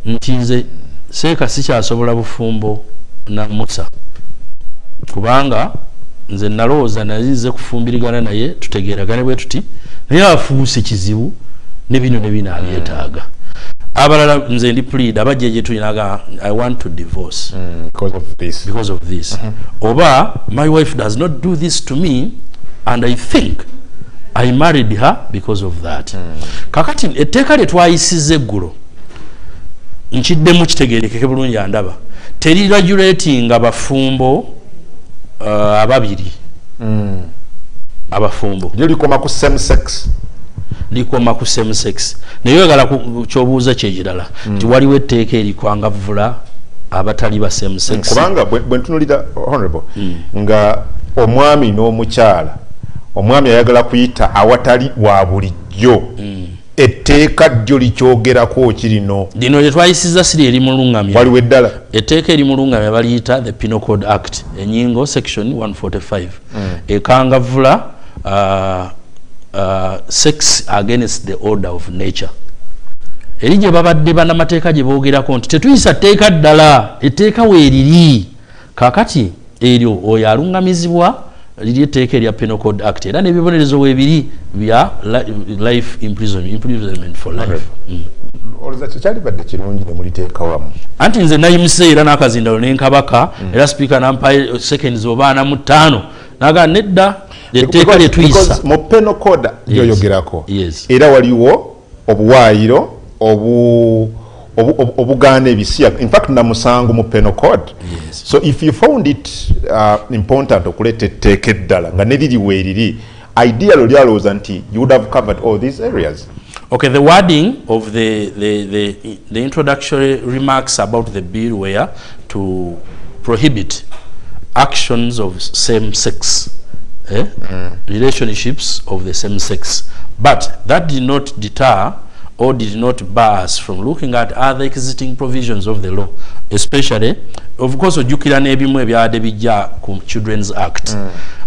nti nze seeka sikyasobola bufumbo na Musa kubanga nze nalowooza nazize kufumbirigana naye tutegeeragane bwe tuti naye afuuse kizibu ne bino ne bino abyetaaga. Abalala nze ndi plead abajja gye tulinaga I want to divorce because of this. Oba my wife does not do this to me and I think I married her because of that. Kakati etteeka lye twayisiza eggulo nkiddemu kitegeerekeke bulungi andaba teriragulating abafumbo ababiri abafumbo likoma ku same sex naye oyagala kyobuuza kyekirala nti waliwo etteeka erikwangavula abatali ba same sex kubanga bwe ntunulira honorable nga omwami n'omukyala omwami ayagala kuyita awatali wa bulijjo etteeka ddyo likyogerako kirino lino lye twayisiza siri eri mulungamya waliwo eddala etteeka eri mulungamya baliyita the Penal Code Act enyingo section 145 ekangavula sex against the order of nature. Eri gye babadde bannamateeka gye boogerako nti tetuyisa tteeka ddala etteeka weeriri kakati eryo oyo alungamizibwa liri etteeka erya Penal Code Act era n'ebibonerezo weebiri bya life imprisonment for life. Kyalibadde kirungi ne muliteeka wamu anti nze nayimise era n'akazindalo n'enkabaka era speaker nampaye seconds oba 45 naga nedda etteeka lye tuyisa mu Penal Code yoyogerako era waliwo obuwaayiro obugaana ebisiya in fact na musango mu Penal Code. So if you found it important okuleta etteeka eddala nga neriri weeriri ideal lyalowooza nti you would have covered all these areas. Okay, the wording of the introductory remarks about the bill were to prohibit actions of same sex relationships of the same sex, but that did not deter or did not bar us from looking at other existing provisions of the law, especially, of course, ojjukira n'ebimu ebyadde bijja ku Children's Act.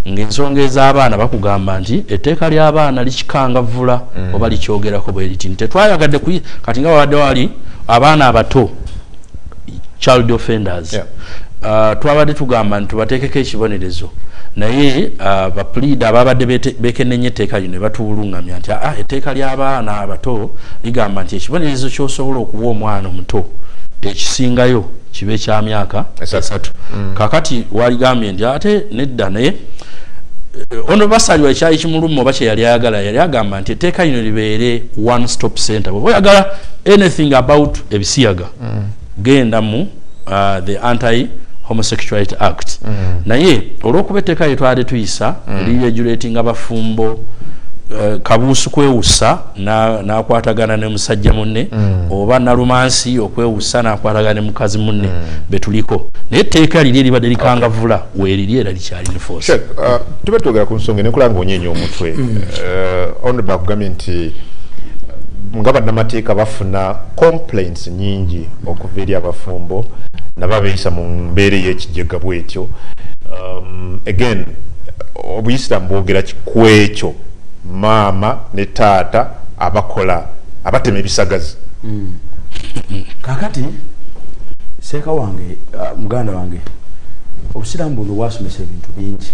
Ng'ensonga ez'abaana bakugamba nti etteeka ly'abaana likikangavvula oba likyogerako bwe liti. Tetwayagadde kati nga wadde wali abaana abato, child offenders. Twabadde tugamba nti tubateekeko ekibonerezo. Naye baplead ababadde bekennenya etteeka lino ne batuwulungamya nti etteeka ly'abaana abato ligamba nti ekibonerezo ky'osobola okuwa omwana omuto ekisingayo kibe kya myaka 3. Kakati waligambye nti ate nedda naye ono basalwa ekyayi kimuluma oba kye yali ayagala, yali agamba nti etteeka lino libeere one stop center. Bw'oba oyagala anything about ebisiyaga genda mu the Anti Homosexuality Act. Naye olw'okuba etteeka lye twali tuyisa liregulating abafumbo Kabuusu kwewusa n'akwatagana ne musajja munne oba nalumansi okwewusa n'akwatagana ne mukazi munne betuliko. Naye etteeka liri libadde likangavvula weeriri era likyali ne force. Tube twogera ku nsonga nekulanga onyeenya omutwe. Honorable akugambye nti nga bannamateeka bafuna complaints nyingi okuva eri abafumbo nababeeyisa mu mbeera y'ekijega bwetyo. Again, obuyisiraamu bwogera ku ekyo maama ne taata abakola abatema ebisagazi. Kakati seeka wange muganda wange obusiraamu buno bwasomesa ebintu bingi,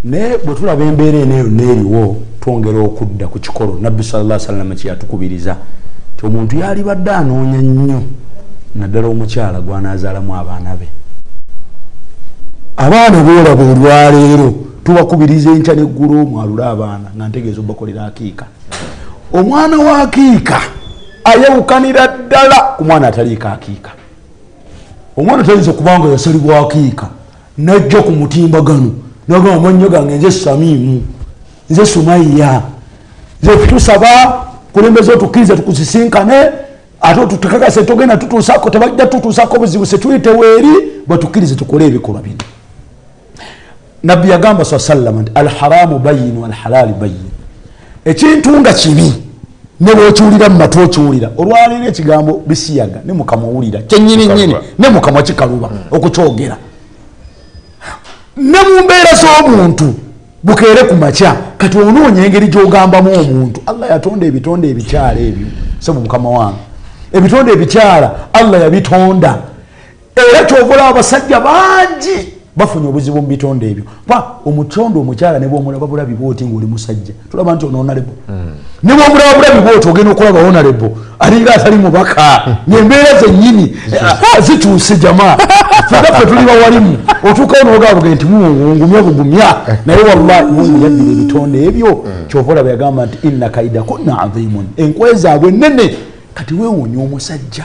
naye bwe tulaba embeera eneeyo neeriwo twongera okudda ku kikolo nabbi sallallahu alaihi wasallam kye yatukubiriza ti omuntu yalibadde anoonya nnyo naddala omukyala gwanaazaalamu abaana be. Abaana boolaba olwaleero tubakubiriza enkya n'eggulu mwalula abaana nga ntegeeza obakolera akiika. Omwana wa akiika ayawukanira ddala ku mwana ataliiko akiika. Omwana tayinza okubanga yasalibwa akiika najja ku mutimbagano nagamba amannyo gange nze Samimu, nze Sumaiya, nze tusaba kulembeza otukkiriza tukusisinkane ate otutekakase togenda tutuusako tebajja tutuusako buzibu setuyite weeri batukkirize tukole ebikolwa bino. Nabbi yagamba sallallahu nti alharamu bayin walhalali bayin. Ekintu nga kibi ne bw'okiwulira mu matu okiwulira olwaleero ekigambo bisiyaga ne mukama owulira kyennyini nnyini ne mukama kikaluba okukyogera ne mu mbeera z'omuntu bukeere ku makya kati onoonya engeri gy'ogambamu omuntu. Allah yatonda ebitonde ebikyala ebyo sebo mukama wange, ebitonde ebikyala Allah yabitonda era kyovola abasajja bangi bafunye obuzibu mu bitonde ebyo. Omutondo omukyala ne bw'omulaba bulabi bw'oti ng'oli musajja tulaba nti ono honorable, ne bw'omulaba bulabi bw'oti ogenda okulaba honorable alinga atali mubaka. N'embeera zennyini zituuse jamaa ffe tuli bawalimu otuukawo n'ogamba nti mungumya bugumya naye wallahi mungu yaddira ebitonde ebyo. Kyova olaba yagamba nti inna kaidakunna adhimun, enkwe zaabwe nnene. Kati weewuunya omusajja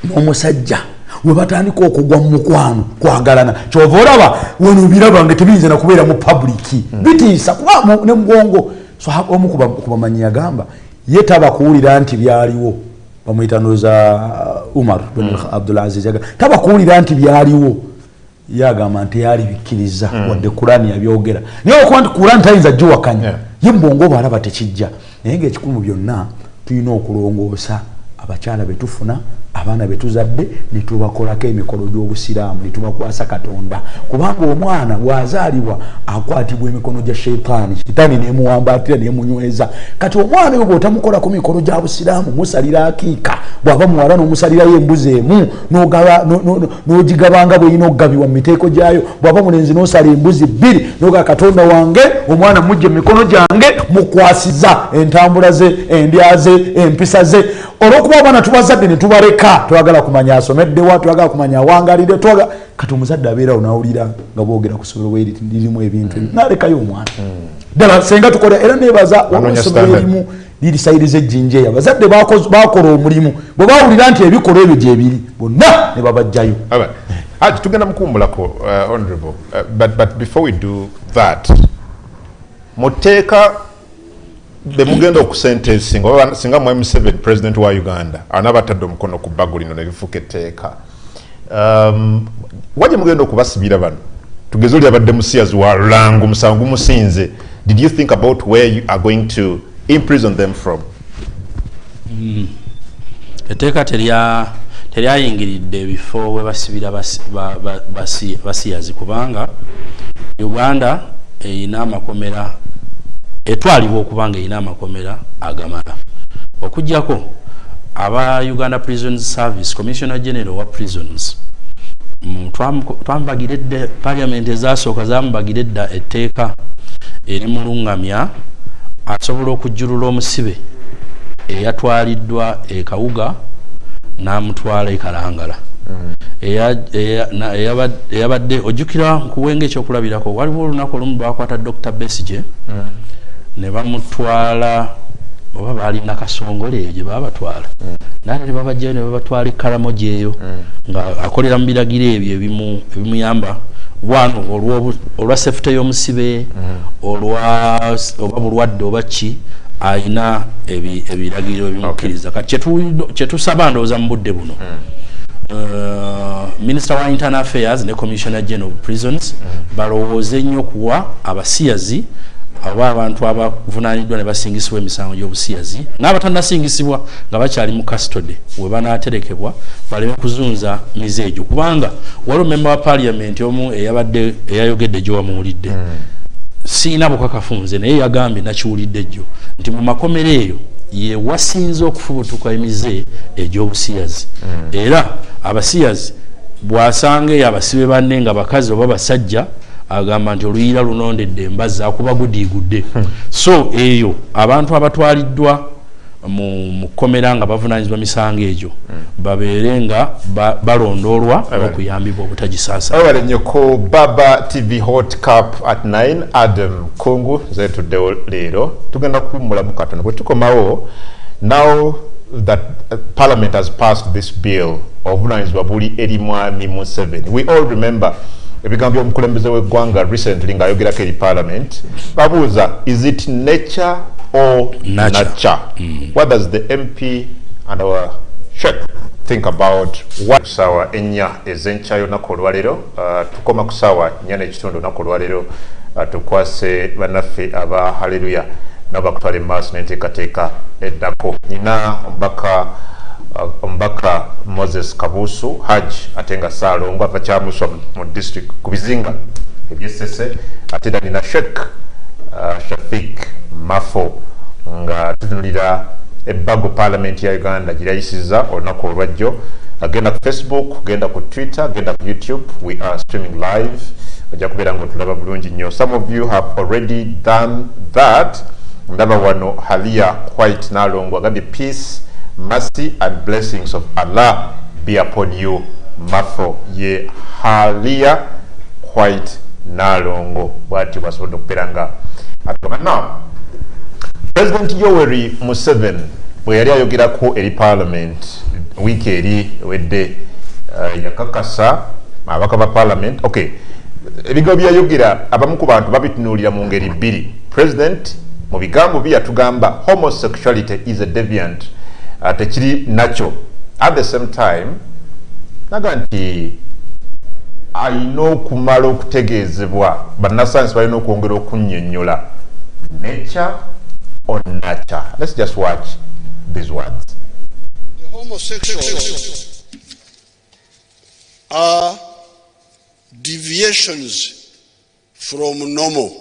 n'omusajja we batandika okugwa mu mukwano kwagalana. Kyova olaba wano biraba nga tebiyinza na kubeera mu public bitiisa kuba ne mugongo. So omu kubamanyi yagamba ye taba kuwulira nti byaliwo, bamuyita noza Umar bin Abdul Aziz yagamba taba kuwulira nti byaliwo, yagamba nti yali bikkiriza wadde Kurani yabyogera naye okuba nti Kurani tayinza giwakanya ye mbongo bwalaba tekijja. Naye ng'ekikulu byonna tulina okulongoosa abakyala betufuna, abaana betuzadde ne tubakolako emikolo gy'obusiraamu ne tubakwasa Katonda, kubanga omwana bw'azaalibwa akwatibwa emikono gya sheitaani nemuwambaatira nemunyweza. Kati omwana oyo bw'otamukolako mikolo gya busiraamu musalira akiika, bw'aba muwala n'omusalirayo embuzi emu n'ogigabanga bw'erina okugabibwa mu miteeko gyayo, bw'aba mulenzi n'osala embuzi 2 n'oga Katonda wange omwana mujje mu mikono gyange mukwasiza entambula ze, endya ze, empisa ze. Olw'okuba abaana tubazadde ne tubaleka twagala kumanya asomeddewa, twagala kumanya awangalire, kati omuzadde abeerawo n'awulira nga boogera ku ssomero bwe lirimu ebintu n'alekayo omwana ddala senga tukola. Era neebaza essomero erimu lirisayiriza ejjinja eyo abazadde bakola omulimu bwe bawulira nti ebikolwa ebyo gyebiri bonna ne babajjayo. Tugenda mukumbulako honorable, but before we do that muteeka bemugenda okusentensinga singa mu M7 president wa Uganda anabatadde omukono ku bbago lino ne lifuuka etteeka, wajja mugenda okubasibira bano tugeze oli abadde musiyazi wa Lulango musango musinze, did you think about where you are going to imprison them from? Etteeka teryayingiridde ebifo we basibira basiyazi kubanga Uganda eyina amakomera etwalibwa okubanga eyina amakomera agamala okujjako aba Uganda Prisons Service Commissioner General wa Prisons twambagiride parliament ezasooka zambagiride etteeka eri mulungamya asobola okujjulula omusibe eyatwaliddwa ekawuga n'amutwala ekalangala eyabadde ojjukira nkuwenga ekyokulabirako waliwo olunaku olumu bakwata Dr. Besige ne bamutwala oba balina kasongole eyo gye babatwala naye ne babajjayo ne babatwala ekalamogi eyo nga akolera mu biragiro ebyo ebimuyamba wano olwa safety y'omusibe oba bulwadde oba ki ayina ebiragiro ebimukkiriza kati kyetusaba ndowooza mu budde buno Minister wa Internal Affairs ne Commissioner General of Prisons balowooze nnyo kuwa abasiyazi aba abantu abavunaaniddwa ne basingisibwa emisango gy'obusiyazi n'abatannasingisibwa nga bakyali mu custody we banaaterekebwa baleme kuzunza mizeejo kubanga waliwo member wa parliament omu eyayogedde gye wamuwulidde siina bukakafu nze naye yagambye nakiwulidde jjo nti mu makomero eyo ye wasinze okufubutuka emize egy'obusiyazi era abasiyazi bw'asanga eyo abasibe banne nga bakazi oba basajja agamba nti oluyira lunondedde embazza akuba gudiigudde so eyo abantu abatwaliddwa mu komera nga bavunaanyizibwa misango egyo babeere nga balondoolwa n'okuyambibwa obutagisaasa awale nnyoko Baba TV Hot Cup at 9 Adam Kungu zetuddewo leero tugenda kuwummulamu katono bwe tukomawo now that Parliament has passed this bill obuvunaanyizibwa buli eri mwami Museveni. We all remember ebigambo by'omukulembeze w'eggwanga recently ng'ayogerako eri Parliament babuuza is it nature or nurture? What does the MP and our Sheikh think about what sawa enya ezencha yonako olwalero tukoma ku sawa 4:30 onako olwalero tukwase banaffe aba haleluya n'abakutwala emaaso n'enteekateeka eddako nina ombaka Moses Kabuusu Haji atenga Saalongo ava Kyamuswa mu district ku bizinga ebyesese ate nina Sheikh Shafik Mafo nga tutunulira ebbago Parliament ya Uganda girayisiza olunaku olwajjo agenda ku Facebook agenda ku Twitter agenda ku YouTube. We are streaming live ojja kubeera nga otulaba bulungi nnyo. Some of you have already done that. Ndaba wano Halia White Nalongo agambye peace, mercy and blessings of Allah be upon you Mafo. Ye Halia White Nalongo bwati basobodde okubeera nga atoka. Now President Yoweri Museveni bwe yali ayogerako eri Parliament wiiki eri ewedde yakakasa ababaka ba Parliament. Okay, ebigambo byayogera abamu ku bantu babitunuulira mu ngeri bbiri. President mu bigambo bye yatugamba homosexuality is a deviant tekiri nakyo. At the same time naga nti alina okumala okutegeezebwa bannasayansi balina okwongera okunnyonnyola nature or nurture. Let's just watch these words. The homosexuals are deviations from normal.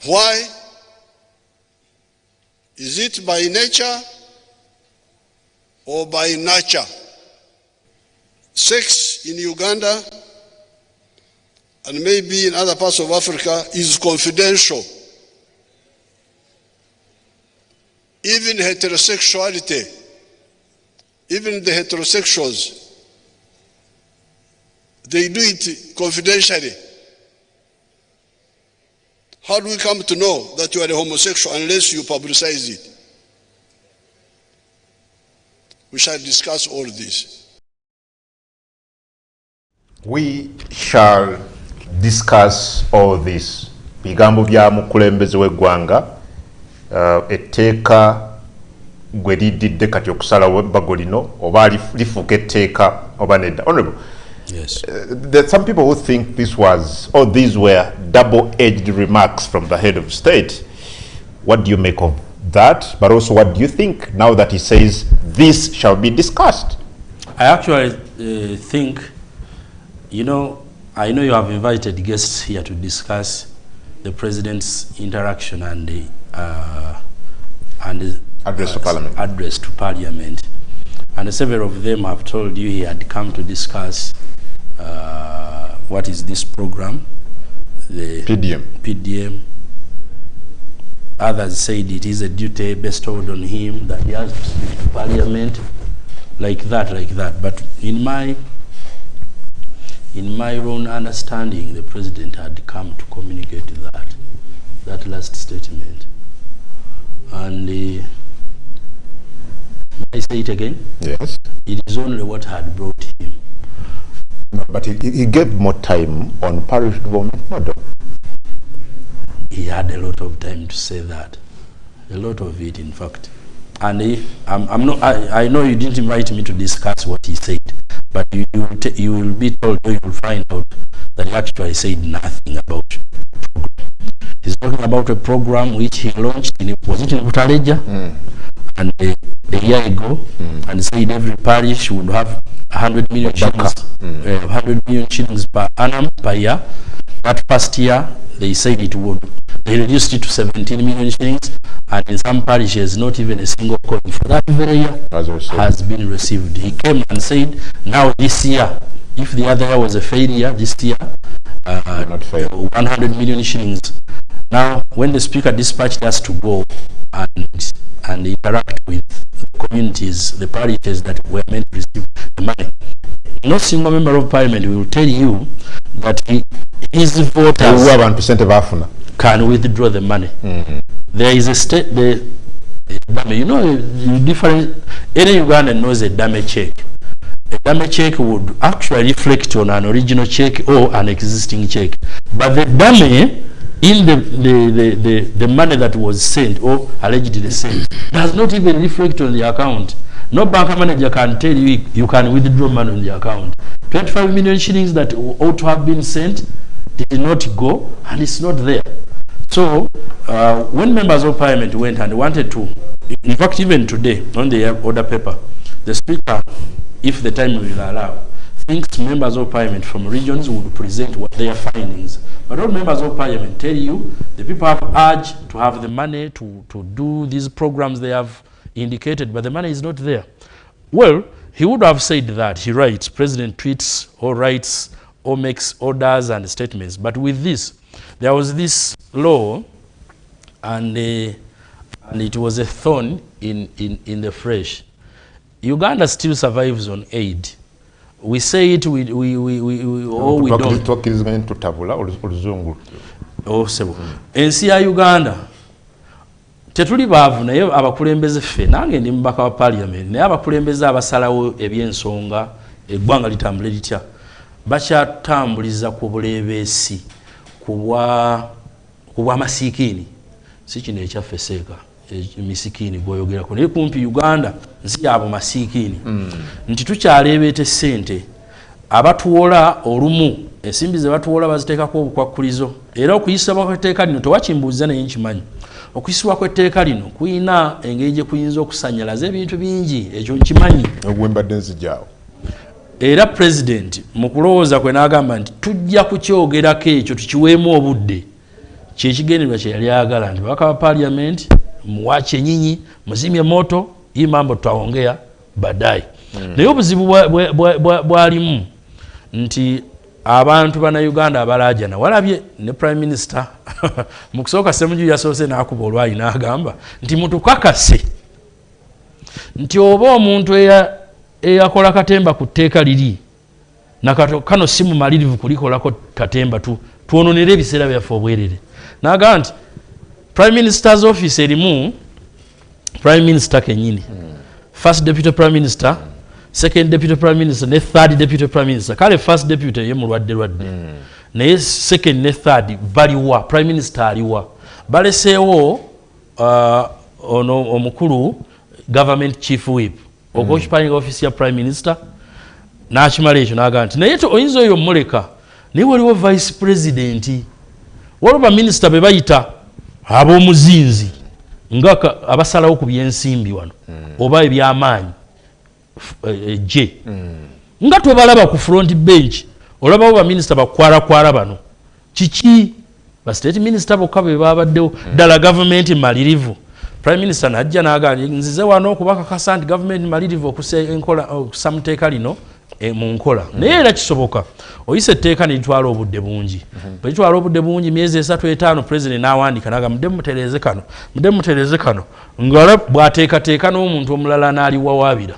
Why? Is it by nature or by nurture? Sex in Uganda and maybe in other parts of Africa is confidential. Even heterosexuality, even the heterosexuals, they do it confidentially. How do we come to know that you are a homosexual unless you publicize it? We shall discuss all this. We shall discuss all this. Bigambo bya mukulembeze w'eggwanga etteeka gwe lididde kati okusalawo ebbago lino oba lifuuka etteeka oba nedda. Honorable, Yes. There are some people who think this was, or these were double-edged remarks from the head of state. What do you make of that? But also, what do you think now that he says this shall be discussed? I actually think, you know, I know you have invited guests here to discuss the president's interaction and the address to Parliament. Address to Parliament, and several of them have told you he had come to discuss what is this program, the PDM. Others said it is a duty bestowed on him that he has to speak to Parliament, like that. But in my own understanding, the president had come to communicate that last statement. And I say it again? Yes. It is only what had brought him. No, but he gave more time on parish government model. He had a lot of time to say that. A lot of it, in fact. And I know you didn't invite me to discuss what he said, but you will be told, you will find out that he actually said nothing about the program. He's talking about a program which he launched in Butaleja and a year ago, and said every parish would have 100 million shillings, 100 million shillings per annum per year. That first year, they said it would. They reduced it to 17 million shillings, and in some parishes, not even a single coin for that very year has been received. He came and said, now this year, if the other year was a failure, this year, 100 million shillings. Now, when the speaker dispatched us to go and interact with the communities, the parishes that were meant to receive the money, no single member of Parliament will tell you that his voters can withdraw the money. There is a state, you know, different. Any Ugandan knows a damage check. A damage check would actually reflect on an original check or an existing check, but the damage in the money that was sent or allegedly sent does not even reflect on the account. No bank manager can tell you you can withdraw money on the account. 25 million shillings that ought to have been sent did not go, and it's not there. So when members of Parliament went and wanted to, in fact even today on the order paper, the speaker, if the time will allow, thinks members of Parliament from regions would present what their findings. But all members of Parliament tell you the people have urged to have the money to do these programs they have indicated, but the money is not there. Well, he would have said that. He writes, President tweets or writes or makes orders and statements. But with this, there was this law, and it was a thorn in the flesh. Uganda still survives on aid. We say it, we don't. Oh, sebo. Ensi ya Uganda tetuli baavu naye abakulembeze ffe, nange ndi mubaka wa Parliament, naye abakulembeze abasalawo ebyensonga eggwanga litambule litya bakyatambuliza ku bulebeesi ku bwa masikiini. Si kino ekyaffe seeka emisikiini gwoyogerako, naye kumpi Uganda nsi yabo masikiini. Nti tukyaleebeeta ssente abatuwola olumu ensimbi ze batuwola baziteekako obukwakkulizo, era okuyisibwa kw'etteeka lino tewakimbuuza naye nkimanyi. Okuyisibwa kw'etteeka lino kuyina engeri gye kuyinza okusanyalaza ebintu bingi, ekyo nkimanyi. Ogwembadde nzijaawo. Era President mu kulowooza kwe n'agamba nti tujja kukyogerako ekyo tukiweemu obudde, kyekigendererwa kye yali ayagala nti babaka ba Parliament muwache nyinyi muzimye moto, hii mambo tutaongea baadaye. Naye obuzibu bwalimu nti abantu bana Uganda abalajana walabye ne Prime Minister mu kusooka Ssemujju yasoose n'akuba olwayi n'agamba nti mutukakase nti oba omuntu eyakola katemba ku tteeka liri kano si mumalirivu kulikolako katemba twononera ebiseera byaffe obwerere. N'agamba nti Prime Minister's office erimu Prime Minister kenyini, First Deputy Prime Minister, Second Deputy Prime Minister ne Third Deputy Prime Minister. Kale First Deputy ye mulwadde naye Second ne Third baliwa, Prime Minister aliwa. Baleseewo ono omukulu Government Chief Whip occupying office ya Prime Minister n'akimala ekyo n'agamba nti naye oyinza oyo muleka naye waliwo vice president waliwo baminisita be bayita ab'omuzinzi nga abasalawo ku byensimbi wano oba ebyamaanyi ejje nga tobalaba ku front bench olabawo baminisita bakwalakwala bano kiki ba state minister bokka be babaddewo ddala government malirivu prime minister najja n'agamba nzize wano okubakakasa nti government malirivu okusa muteeka lino mu nkola naye era kisoboka oyise etteeka nelitwala obudde bungi bwe litwala obudde bungi myezi 3-5 president n'awandika naga mudde mutereeze kano nga bw'ateekateeka n'omuntu omulala n'aliwawaabira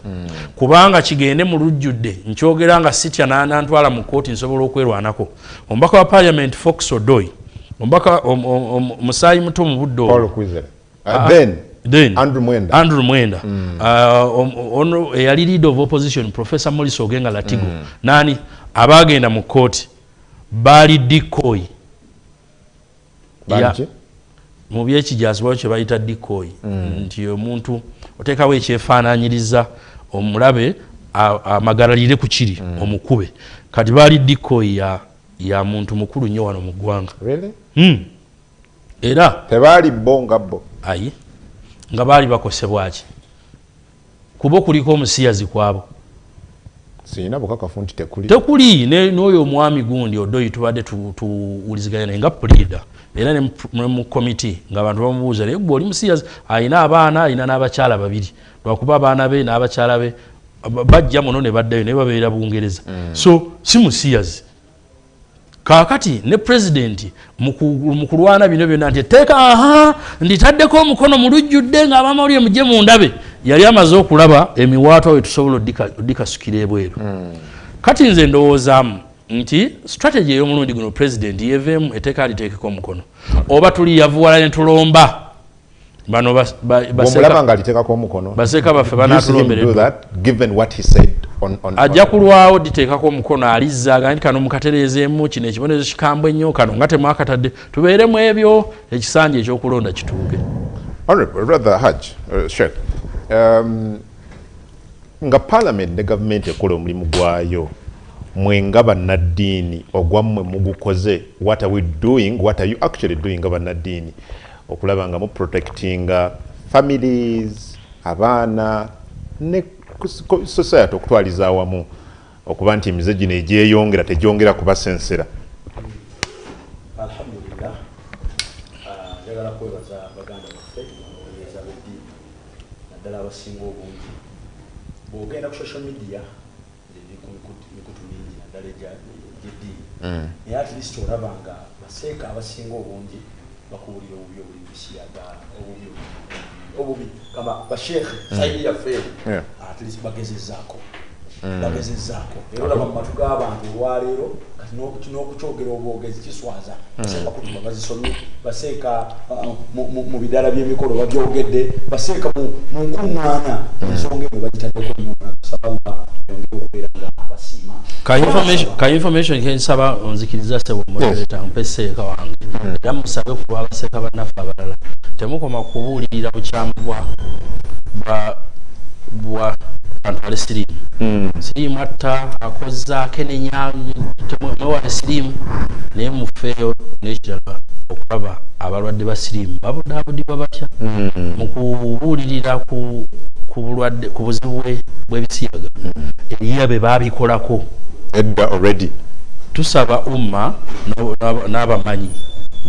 kubanga kigende mu lujjudde nkyogera nga sitya n'antwala mu kooti nsobola okwerwanako omubaka wa parliament Fox Odoi omubaka omusaayi muto mu budde then Andrew Mwenda ono eyali leader of opposition Professor Morris Ogenga Latigo nani abagenda mu court bali decoy mu byekijazibwa kye bayita decoy nti omuntu oteekawo ekyefaanaanyiriza omulabe amagaralire ku kiri omukube kati bali decoy ya muntu mukulu nnyo wano mu ggwanga era tebaali bonga bo ayi nga bali bakosebwaki kubo kuliko omusiyazi kwabo sina bukakafu nti tekuli n'oyo omwami gundi Odoi tubadde tuwuliziganya naye nga pleader era ne mu committee ng'abantu bamubuuza naye gwe oli musiyazi ayina abaana ayina n'abakyala babiri lwakuba abaana be n'abakyala be bajja muno ne baddayo naye babeera Bungereza so si musiyazi kakati ne president mukulwana bino byonna nti etteeka nditaddeko omukono mu lujjudde ng'abamawulire mujje mu ndabe yali amaze okulaba emiwaato we tusobola oddikasukira ebweru kati nze ndowoozaamu nti strategy ey'omulundi guno president yeveemu etteeka aliteekeko omukono oba tuli yavuwala ne tulomba bano baseeka baffe banatulombera ajja kulwawo diteekako omukono alizaaga nti kano mukatereezeemu kino ekibonezo kikambwe ennyo kano nga temwakatadde tubeeremu ebyo ekisanja ekyokulonda kituuke. Brother Hajj, Sheikh, nga parliament ne government ekola omulimu gwayo mwenga bannaddiini ogwammwe mugukoze what are you actually doing nga bannaddiini okulaba nga mu protecting families abaana ne society okutwaliza awamu okuba nti emize gino egyeyongera tegyongera kubasensera. Alhamdulillah, njagala kwebaza baganda baffe abaweereza b'eddiini naddala abasinga obungi bw'ogenda ku social media mikutu mingi naddala egy'eddiini naye at least olaba nga baseeka abasinga obungi bakuwulira obubi obuli bisiyaga obubi kama basheekhe sayidi yaffe at least bagezezzaako era olaba mu matu g'abantu olwaleero kati n'okukyogera obwogezi kiswaza baseeka kutuba bazisomye baseeka mu bidala by'emikolo babyogedde baseeka mu nkuŋŋaana ensonga emwe bagitaddeko nnyo nakusaba yongere okubeera nga basiima ka information kensaba onzikiriza sebo moderator mpe seeka wange era musabe ku lw'abaseeka bannaffe abalala temukoma kubuulirira bukyamu bwa Antwale sirimu sirimu atta akozza kenenya temwewale sirimu naye mufeeyo n'ekirala okulaba abalwadde ba sirimu babudaabudibwa batya mu kubuulirira ku bulwadde ku buzibu bw'ebisiyaga eriya be baabikolako edda already. Tusaba umma n'abamanyi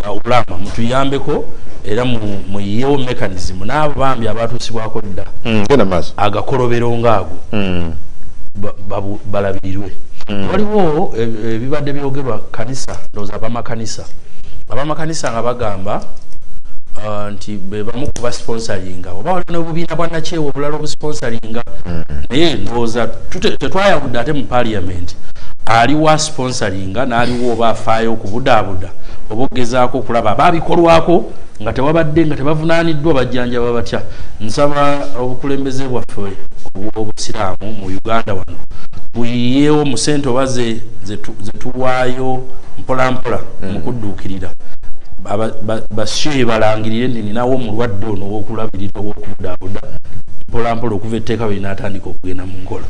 ba ulama mutuyambeko era muyiyewo mechanism n'abo bambi abatuusibwako dda agakolobero ngaago balabirirwe. Waliwo ebibadde byogerwa kanisa ndowooza abamakanisa nga bagamba nti bebamu kuba sponsoringa oba waliwo n'obubiina bwa nakyewa obulala obusponsoringa naye ndowooza tetwayawudde ate mu parliament aliwa sponsoringa n'aliwo oba afaayo okubudaabuda oba ogezaako okulaba abaabikolwako nga tewabadde nga tebavunaaniddwa bajjanjaba batya. Nsaba obukulembeze bwaffe obw'obusiraamu mu Uganda wano buyiyeewo mu ssente oba ze tuwaayo mpolampola mu kudduukirira bashehe balangirire nti ninawo omulwadde ono ow'okulabirira ow'okubudaabuda mpolampola okuva etteeka bwe linaatandika okugenda mu nkola.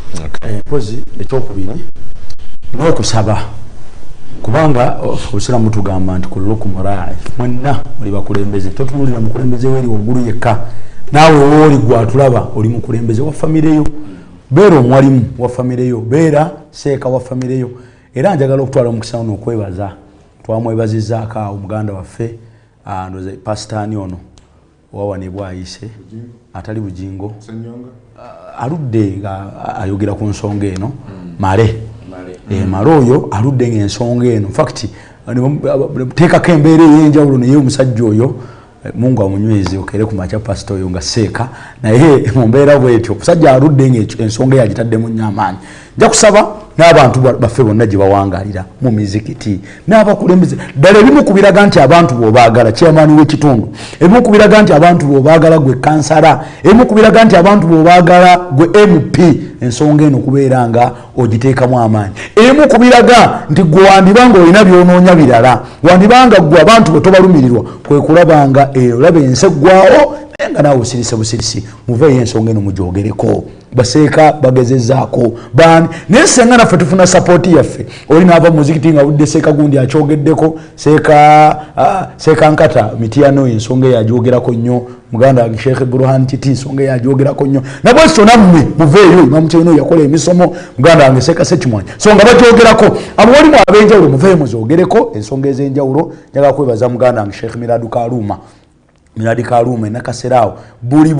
Mpozi ekyokubiri n'okusaba kubanga Obusiraamu tugamba nti kullukum raa'in, mwenna muli bakulembeze, totunulira mukulembeze weri waggulu yekka, naawe wooli gwatulaba oli mukulembeze wa famire yo, beera omwalimu wa famire yo, beera seeka wa famire yo. Era njagala okutwala omukisa ono okwebaza, twamwebazizzaako awo muganda waffe ndoze pasitaani ono wawanibwa ayise atali Bujingo aludde nga ayogera ku nsonga eno male oyo aludde ng'ensonga eno fact teekako embeera ey'enjawulo naye omusajja oyo Mungu amunyweze okere ku macha pastor oyo nga seeka naye mu mbeera bwetyo omusajja aludde ng'ensonga yagitaddemu nnyo amaanyi. Nja kusaba n'abantu baffe bonna gye bawangalira mu mizikiti n'abakulembeze ddala ebimu kubiraga nti abantu bw'obaagala chairman w'ekitundu, ebimu kubiraga nti abantu bw'obaagala gwe kansala, ebimu kubiraga nti abantu bw'obaagala gwe MP, ensonga eno kubeera nga ogiteekamu amaanyi. Ebimu kubiraga nti gwe wandibanga olina byonoonya birala, wandibanga gwe abantu bwe tobalumirirwa kwe kulabanga olaba ensi eggwawo naye nga naawe osirise busirisi muveeyo ensonga eno mugyogereko. Baseeka bagezezzaako bani naye senga naffe tufuna sapooti yaffe oli naava muzikiti nga budde seeka gundi akyogeddeko seeka nkata mitiyano ensonga yagyogerako nnyo muganda wange Sheikh Burhan Titi ensonga yagyogerako nnyo nabwekityo nammwe muveeyo Imam Kyino yakola emisomo muganda wange Seeka Sekimwanyi so nga bagyogerako abawalimu ab'enjawulo muveeyo muzoogereko ensonga ez'enjawulo. Njagala kwebaza muganda wange Sheikh Miradi Kalume nakaseraawo buli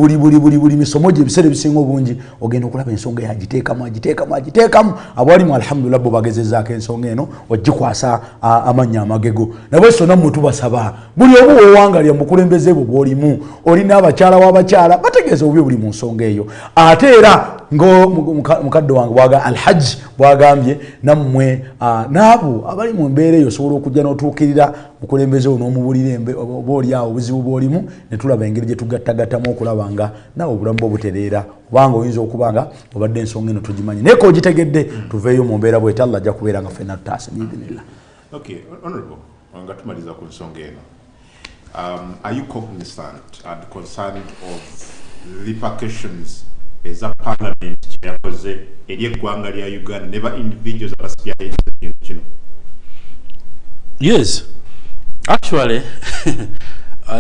misomo gye ebiseera ebisinga obungi ogenda okulaba ensonga agiteekamu abawalimu alhamdulillah bo bagezezzaako ensonga eno ogikwasa amannya amagego. Nabwekityo nammwe tubasaba buli omu weewangalira mukulembeze bwe bw'olimu olina abakyala w'abakyala bategeeza obubi buli mu nsonga eyo. Ate era mukadde wange bwaga alhaji bwagambye nammwe naabo abali mu mbeera eyo osobola okujja n'otuukirira mukulembeze n'omubulira oba oli awo obuzibu bw'olimu ne tulaba engeri gye tugattagattamu okulaba nga naawe obulamu bwo butereera kubanga oyinza okuba nga obadde ensonga eno tugimanyi naye ko ogitegedde tuveeyo mu mbeera bw'eti Allah ajja kubeera nga ffenna tutaasa biidhinillah. Okay, honorable, nga tumaliza ku nsonga eno, are you cognizant and concerned of repercussions as a parliament kyakoze eri eggwanga lya Uganda never individuals abasibyaliriza ekintu kino? Yes, actually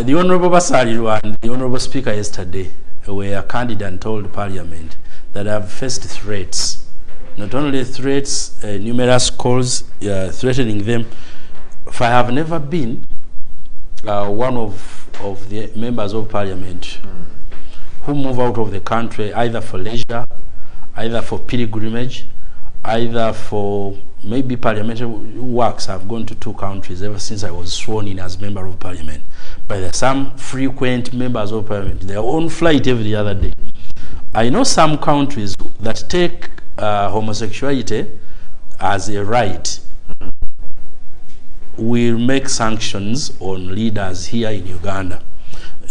the Honorable Basalirwa and the Honorable Speaker yesterday were candid and told Parliament that have faced threats. Not only threats, numerous calls threatening them. If I have never been one of the members of Parliament who move out of the country either for leisure, either for pilgrimage, either for maybe parliamentary works. I've gone to 2 countries ever since I was sworn in as member of Parliament. But there are some frequent members of Parliament. They're on flight every other day. I know some countries that take homosexuality as a right will make sanctions on leaders here in Uganda.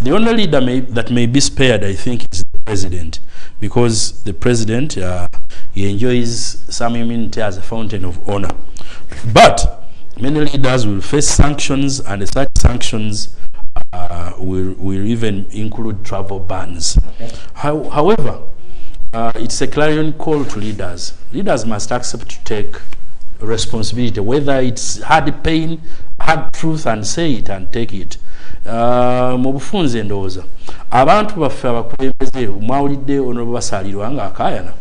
The only leader that may be spared, I think, is the president, because the president he enjoys some immunity as a fountain of honor. But many leaders will face sanctions, and such sanctions will even include travel bans. Okay. However, it's a clarion call to leaders. Leaders must accept to take responsibility, whether it's hard pain, hard truth, and say it and take it. Mu bufunze ndowooza abantu baffe abakulembeze mwawulidde ono Basalirwa nga akaayana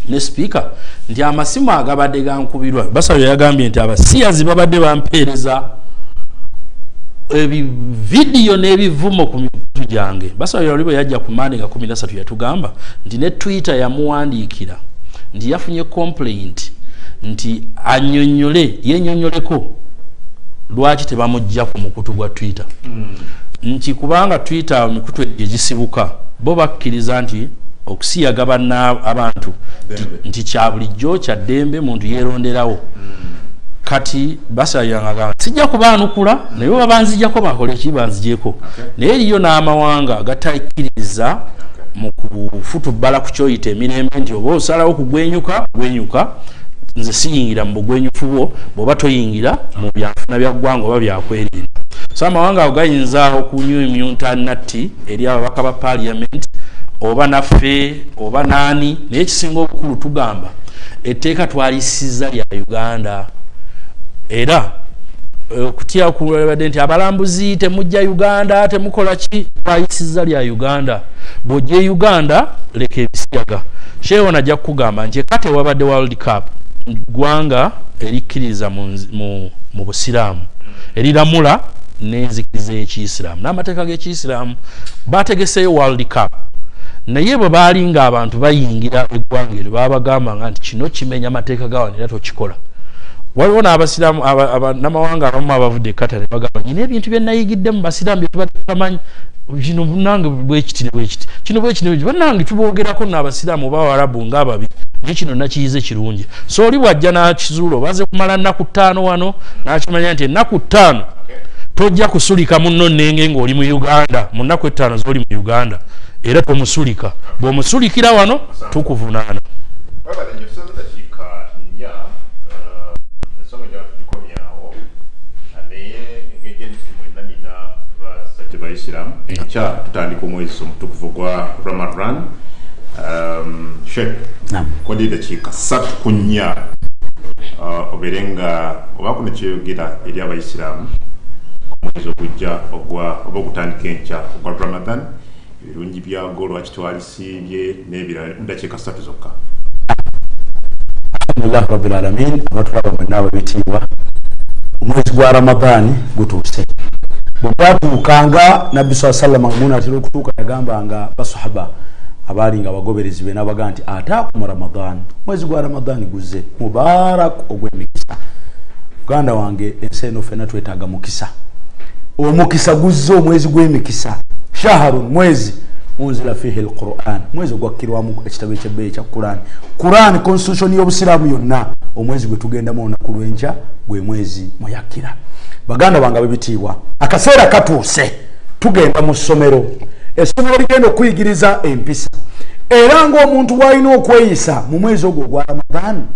ne speaker nti amasimu agabadde gankubirwa Basalirwa yagambye nti abasiyazi babadde bampeereza video n'ebivumo ku mikutu gyange. Basalirwa oli bwe yajja ku Monday nga 13 yatugamba nti ne Twitter yamuwandiikira nti yafunye complaint nti yennyonnyoleko lwaki tebamujja ku mukutu gwa Twitter. Nti kubanga Twitter mikutu egisibuka bo bakkiriza nti okusiyaga abantu nti kya bulijjo kya ddembe muntu yeeronderawo. Kati Basalirwa ngagamba sijja kubaanukula naye babanzijjako bakole ki banzigyeko. Naye eriyo n'amawanga agatakkiriza mu kufutubbala ku kyoyita emirembe nti oba osalawo kugwenyuka nze siyingira mu bugwenyufu bwo bw'oba toyingira mu byanfuna bya ggwanga oba byakwerinda. So amawanga ago gayinza okunywa emyuntannatti eri ababaka ba Parliament oba naffe oba nani naye kisinga obukulu tugamba etteeka twalisiza lya Uganda era kutya kulabadde nti abalambuzi temujja Uganda temukola ki twalisiza lya Uganda bw'ojja Uganda leka ebisiyaga sheewo najja kugamba nti kate wabadde World Cup gwanga erikkiriza mu busiraamu eriramula n'enzikiriza y'Ekiyisiraamu n'amateeka g'Ekiyisiraamu bategeseyo World Cup naye bwe baali ng'abantu bayingira eggwanga eryo babagamba nti kino kimenya amateeka gawano era tokikola waliwo n'abasiraamu n'amawanga abamu abavudde Katale bagamba nyina ebintu bye nayigidde mu basiraamu bye tubatamanyi kino nange bwekiti kino bwekiti bannange tuboogerako n'abasiraamu oba Abarabu ng'ababi naye kino nakiyize kirungi so oli bw'ajja n'akizuula obaze kumala nnaku 5 wano n'akimanya nti ennaku 5 tojja kusulika munno nnenge ng'oli mu Uganda mu nnaku 5 z'oli mu Uganda era tomusulika bw'omusulikira wano tukuvunaana Islam echa tutandika omwezi omutukuvu gwa Ramadan Sheikh kodi dakika 3 kunya oberenga obakune kyogera eri abayisilamu omwezi ogujja oba gutandika encha ogwa Ramadan ebirungi byago lwaki twalisibye n'ebirala dakika 3 zokka. Alhamdulillah rabbil alamin abatwaba mwennawe bitibwa omwezi gwa Ramadan gutuuse bwatuukanga Nabbi sallallahu alaihi wasallam okutuuka yagambanga basahaba abalinga abagoberezi be n'abaga nti ataakum Ramadan mwezi gwa Ramadan guze mubarak ogw'emikisa Uganda wange enseno fena twetaaga mukisa omukisa guze omwezi gw'emikisa shaharun mwezi unzila fihi alquran mwezi gwakkirwamu ekitabo eky'ebbeeyi kya Quran constitution y'obusiraamu yonna omwezi gwe tugenda mu olunaku lw'enkya gwe mwezi muyakkira baganda bange bebitiibwa akaseera katuuse tugenda mu ssomero essomero ligenda okuyigiriza empisa era ng'omuntu bw'alina okweyisa mu mwezi ogwo gwa Ramadan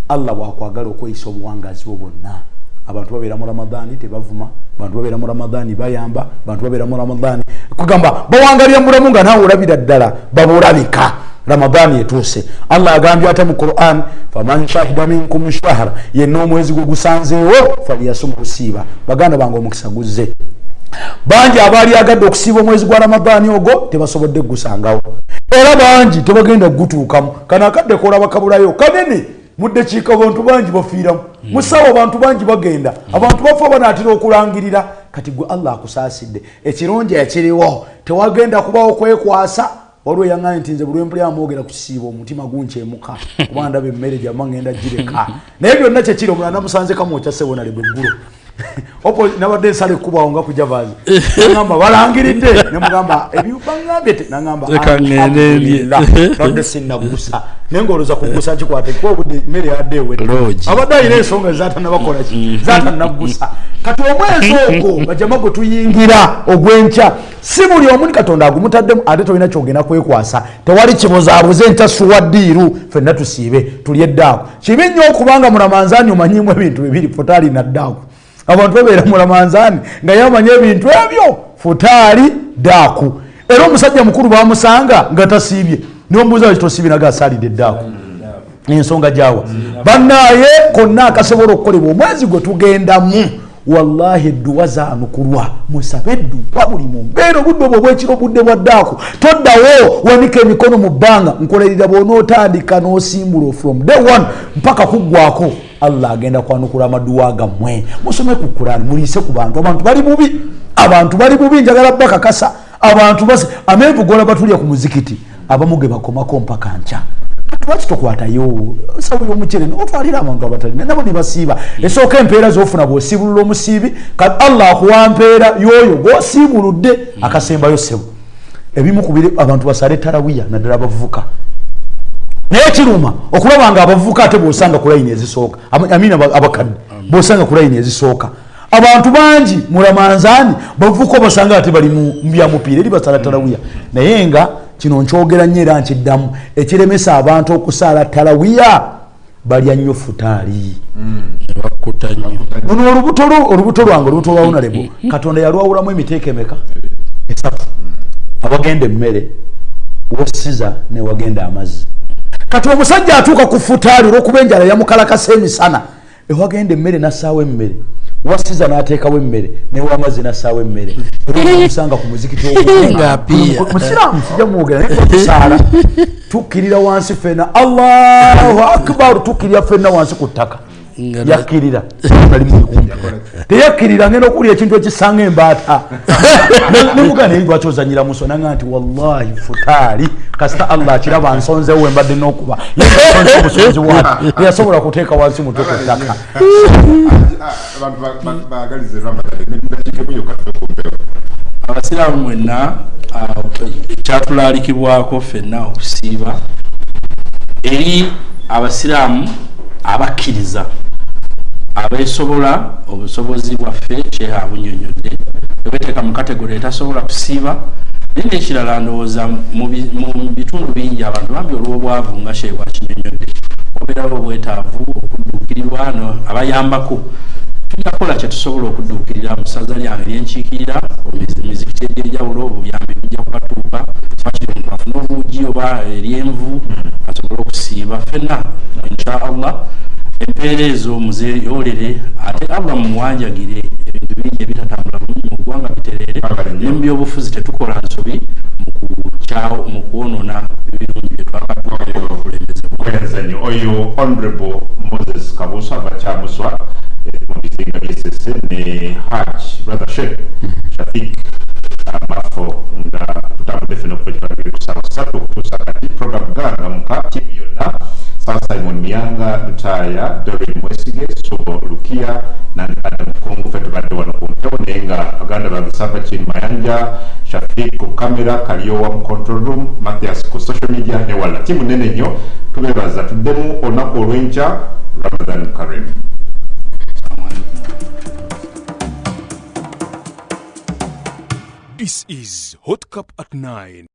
Allah bw'akwagala okweyisa obuwangazi bwo bwonna abantu babeera mu Ramadan tebavuma abantu babeera mu Ramadan bayamba abantu babeera mu Ramadan kugamba bawangalira mulamu nga naawe olabira ddala babulabika Ramadan etuuse Allah agambye ate mu Quran faman shahida minkum shahra yenna omwezi gwe gusanzeewo falyasum kusiiba baganda bange omukisa guzze bangi abaali agadde okusiiba omwezi gwa Ramadan ogwo tebasobodde gusangawo era bangi tebagenda gutuukamu kana akadde kola bakabulayo kanene mudde kiika abantu bangi bafiiramu musawo abantu bangi bagenda abantu bafa banaatira okulangirira kati gwe Allah akusaasidde ekirungi ekiriwo tewagenda kubawo kwekwasa waliwo yaŋŋaanye nti nze buli mpulira amwogera ku kisiibo omutima gunkyemuka kuba ndaba emmere gyamma ngenda gireka naye byonna kyekiri omulala namusanze kamwokya ssebonale bweggulu opo nabadde nsala ekkubawo nga kujavaazi nagamba balangiridde nemugamba ebyobangambye te nagamba nadde sinnagusa naye ngaoloza kugusa kikwate kuba obudde emmere yadde ewedde abadde alina ensonga zatanabakolaki zatanagusa kati omwezi ogwo bajama gwe tuyingira ogw'enkya si buli omu Katonda agumutaddemu ate tolina kyogenda kwekwasa tewali kibuzaabuze enkya suwaddiiru ffenna tusiibe tulye eddaaku kibi nnyo okubanga mu Ramanzaani omanyimu ebintu bibiri futaali na ddaaku abantu babeera mu Ramanzaani nga yamanya ebintu ebyo futaali ddaaku era omusajja mukulu bamusanga nga tasiibye n'omubuuza kitosiibye naga asaalidde eddaaku ensonga gyawa bannaaye konna akasobola okukolebwa omwezi gwe tugendamu wallahi edduwa zaanukulwa musabe edduwa buli mu mbeera obudde obwo obwekiro obudde bwa ddaaku toddawo wanika emikono mu bbanga nkolerera bw'onootandika n'osimbula from day one mpaka kuggwako Allah agenda kwanukula amaduwa gammwe musome ku Quran muliise ku bantu abantu bali bubi njagala bakakasa abantu base amenvu gola batulya ku muzikiti abamuge bakomako mpaka ncha lwaki tokwatayo sabu y'omukyere n'otwalira abantu abatalina nabo ne basiiba esooka empeera z'ofuna bw'osiibulula omusiibi kati Allah akuwa mpeera y'oyo gw'osiibuludde akasembayo ssebo ebimu ku biri abantu basale tarawiya naddala abavubuka naye kiruma okulaba nga abavubuka ate bw'osanga ku layini ezisooka amina abakadde bw'osanga ku layini ezisooka abantu bangi mu Ramanzaani bavubuka obasanga ate bali mu byamupiira eri basala tarawiya naye nga kino nkyogera nnyo era nkiddamu ekiremesa abantu okusaala tarawiya balya nnyo futaali luno olubuto lwange olubuto lwa Honorable Katonda yalwawulamu emiteeko emeka esatu abagenda emmere wosiza ne wagenda amazzi kati omusajja atuuka ku futaali olw'okuba enjala yamukalakasa emisana ewagenda emmere nassaawo emmere wasiza n'ateekawo emmere newamazzi nassaawo emmere musanga ku muzikiti musiraamu kijja mwogera naye tusaala tukkirira wansi fenna allahu akbar tukkirira fenna wansi ku ttaka yakkirira teyakkirira ngenda okulya ekintu ekisanga embaata nemugana eyi lwaki ozanyira muso nanga nti wallahi futaali kasita allah akiraba nsonzewo embadde n'okuba yensonze obusonzi wati teyasobola kuteeka wansi mutwe ku ttaka abasiraamu mwenna kyatulaalikibwako ffenna okusiiba eri abasiraamu abakkiriza abeesobola obusobozi bwaffe kyeha bunyonyodde ebeteeka mu kategori etasobola kusiiba naye nekirala ndowooza mu bitundu bingi abantu bambi olw'obwavu nga sheebwa kinyonyodde obeerawo obwetaavu okudduukirirwa abayambako tujja kukola kye tusobola okudduukirira mu ssaza lyange ery'enkiikirira emizikiti egy'enjawulo obuyambi bujja kubatuuka bakiri omuntu afuna obuugi oba eryenvu asobole okusiiba ffenna insha allah empeera ezo muzeeyolere ate allah mumuwanjagire ebintu bingi ebitatambula bulungi mu ggwanga bitereere ne mu byobufuzi tetukola nsobi mu kwonoona ebirungi bye twakatuukirira okulembeze oyo honorable Moses Kabuusu ava Kyamuswa mu bizinga by'essese ne Hajj brother Sheikh Shafik Mafo nga tutambudde ffenna okuva kibagire ku ssaawa 3 okutuusa kati program ganga muka tiimu yonna Simon Miyanga, Lutaya, Doreen Mwesige, Sobo Lukia, Nandi Adam Kongu, Fetu Bade wano kumteo, Nenga, Aganda Bagisaba Chin Mayanja, Shafik ku kamera, Kaliowa mu control room, Matthias ku social media, Newala. Timu nene nyo, tubebaza, tudemu onako olwencha, Ramadan Karim. This is Hot Cup at 9.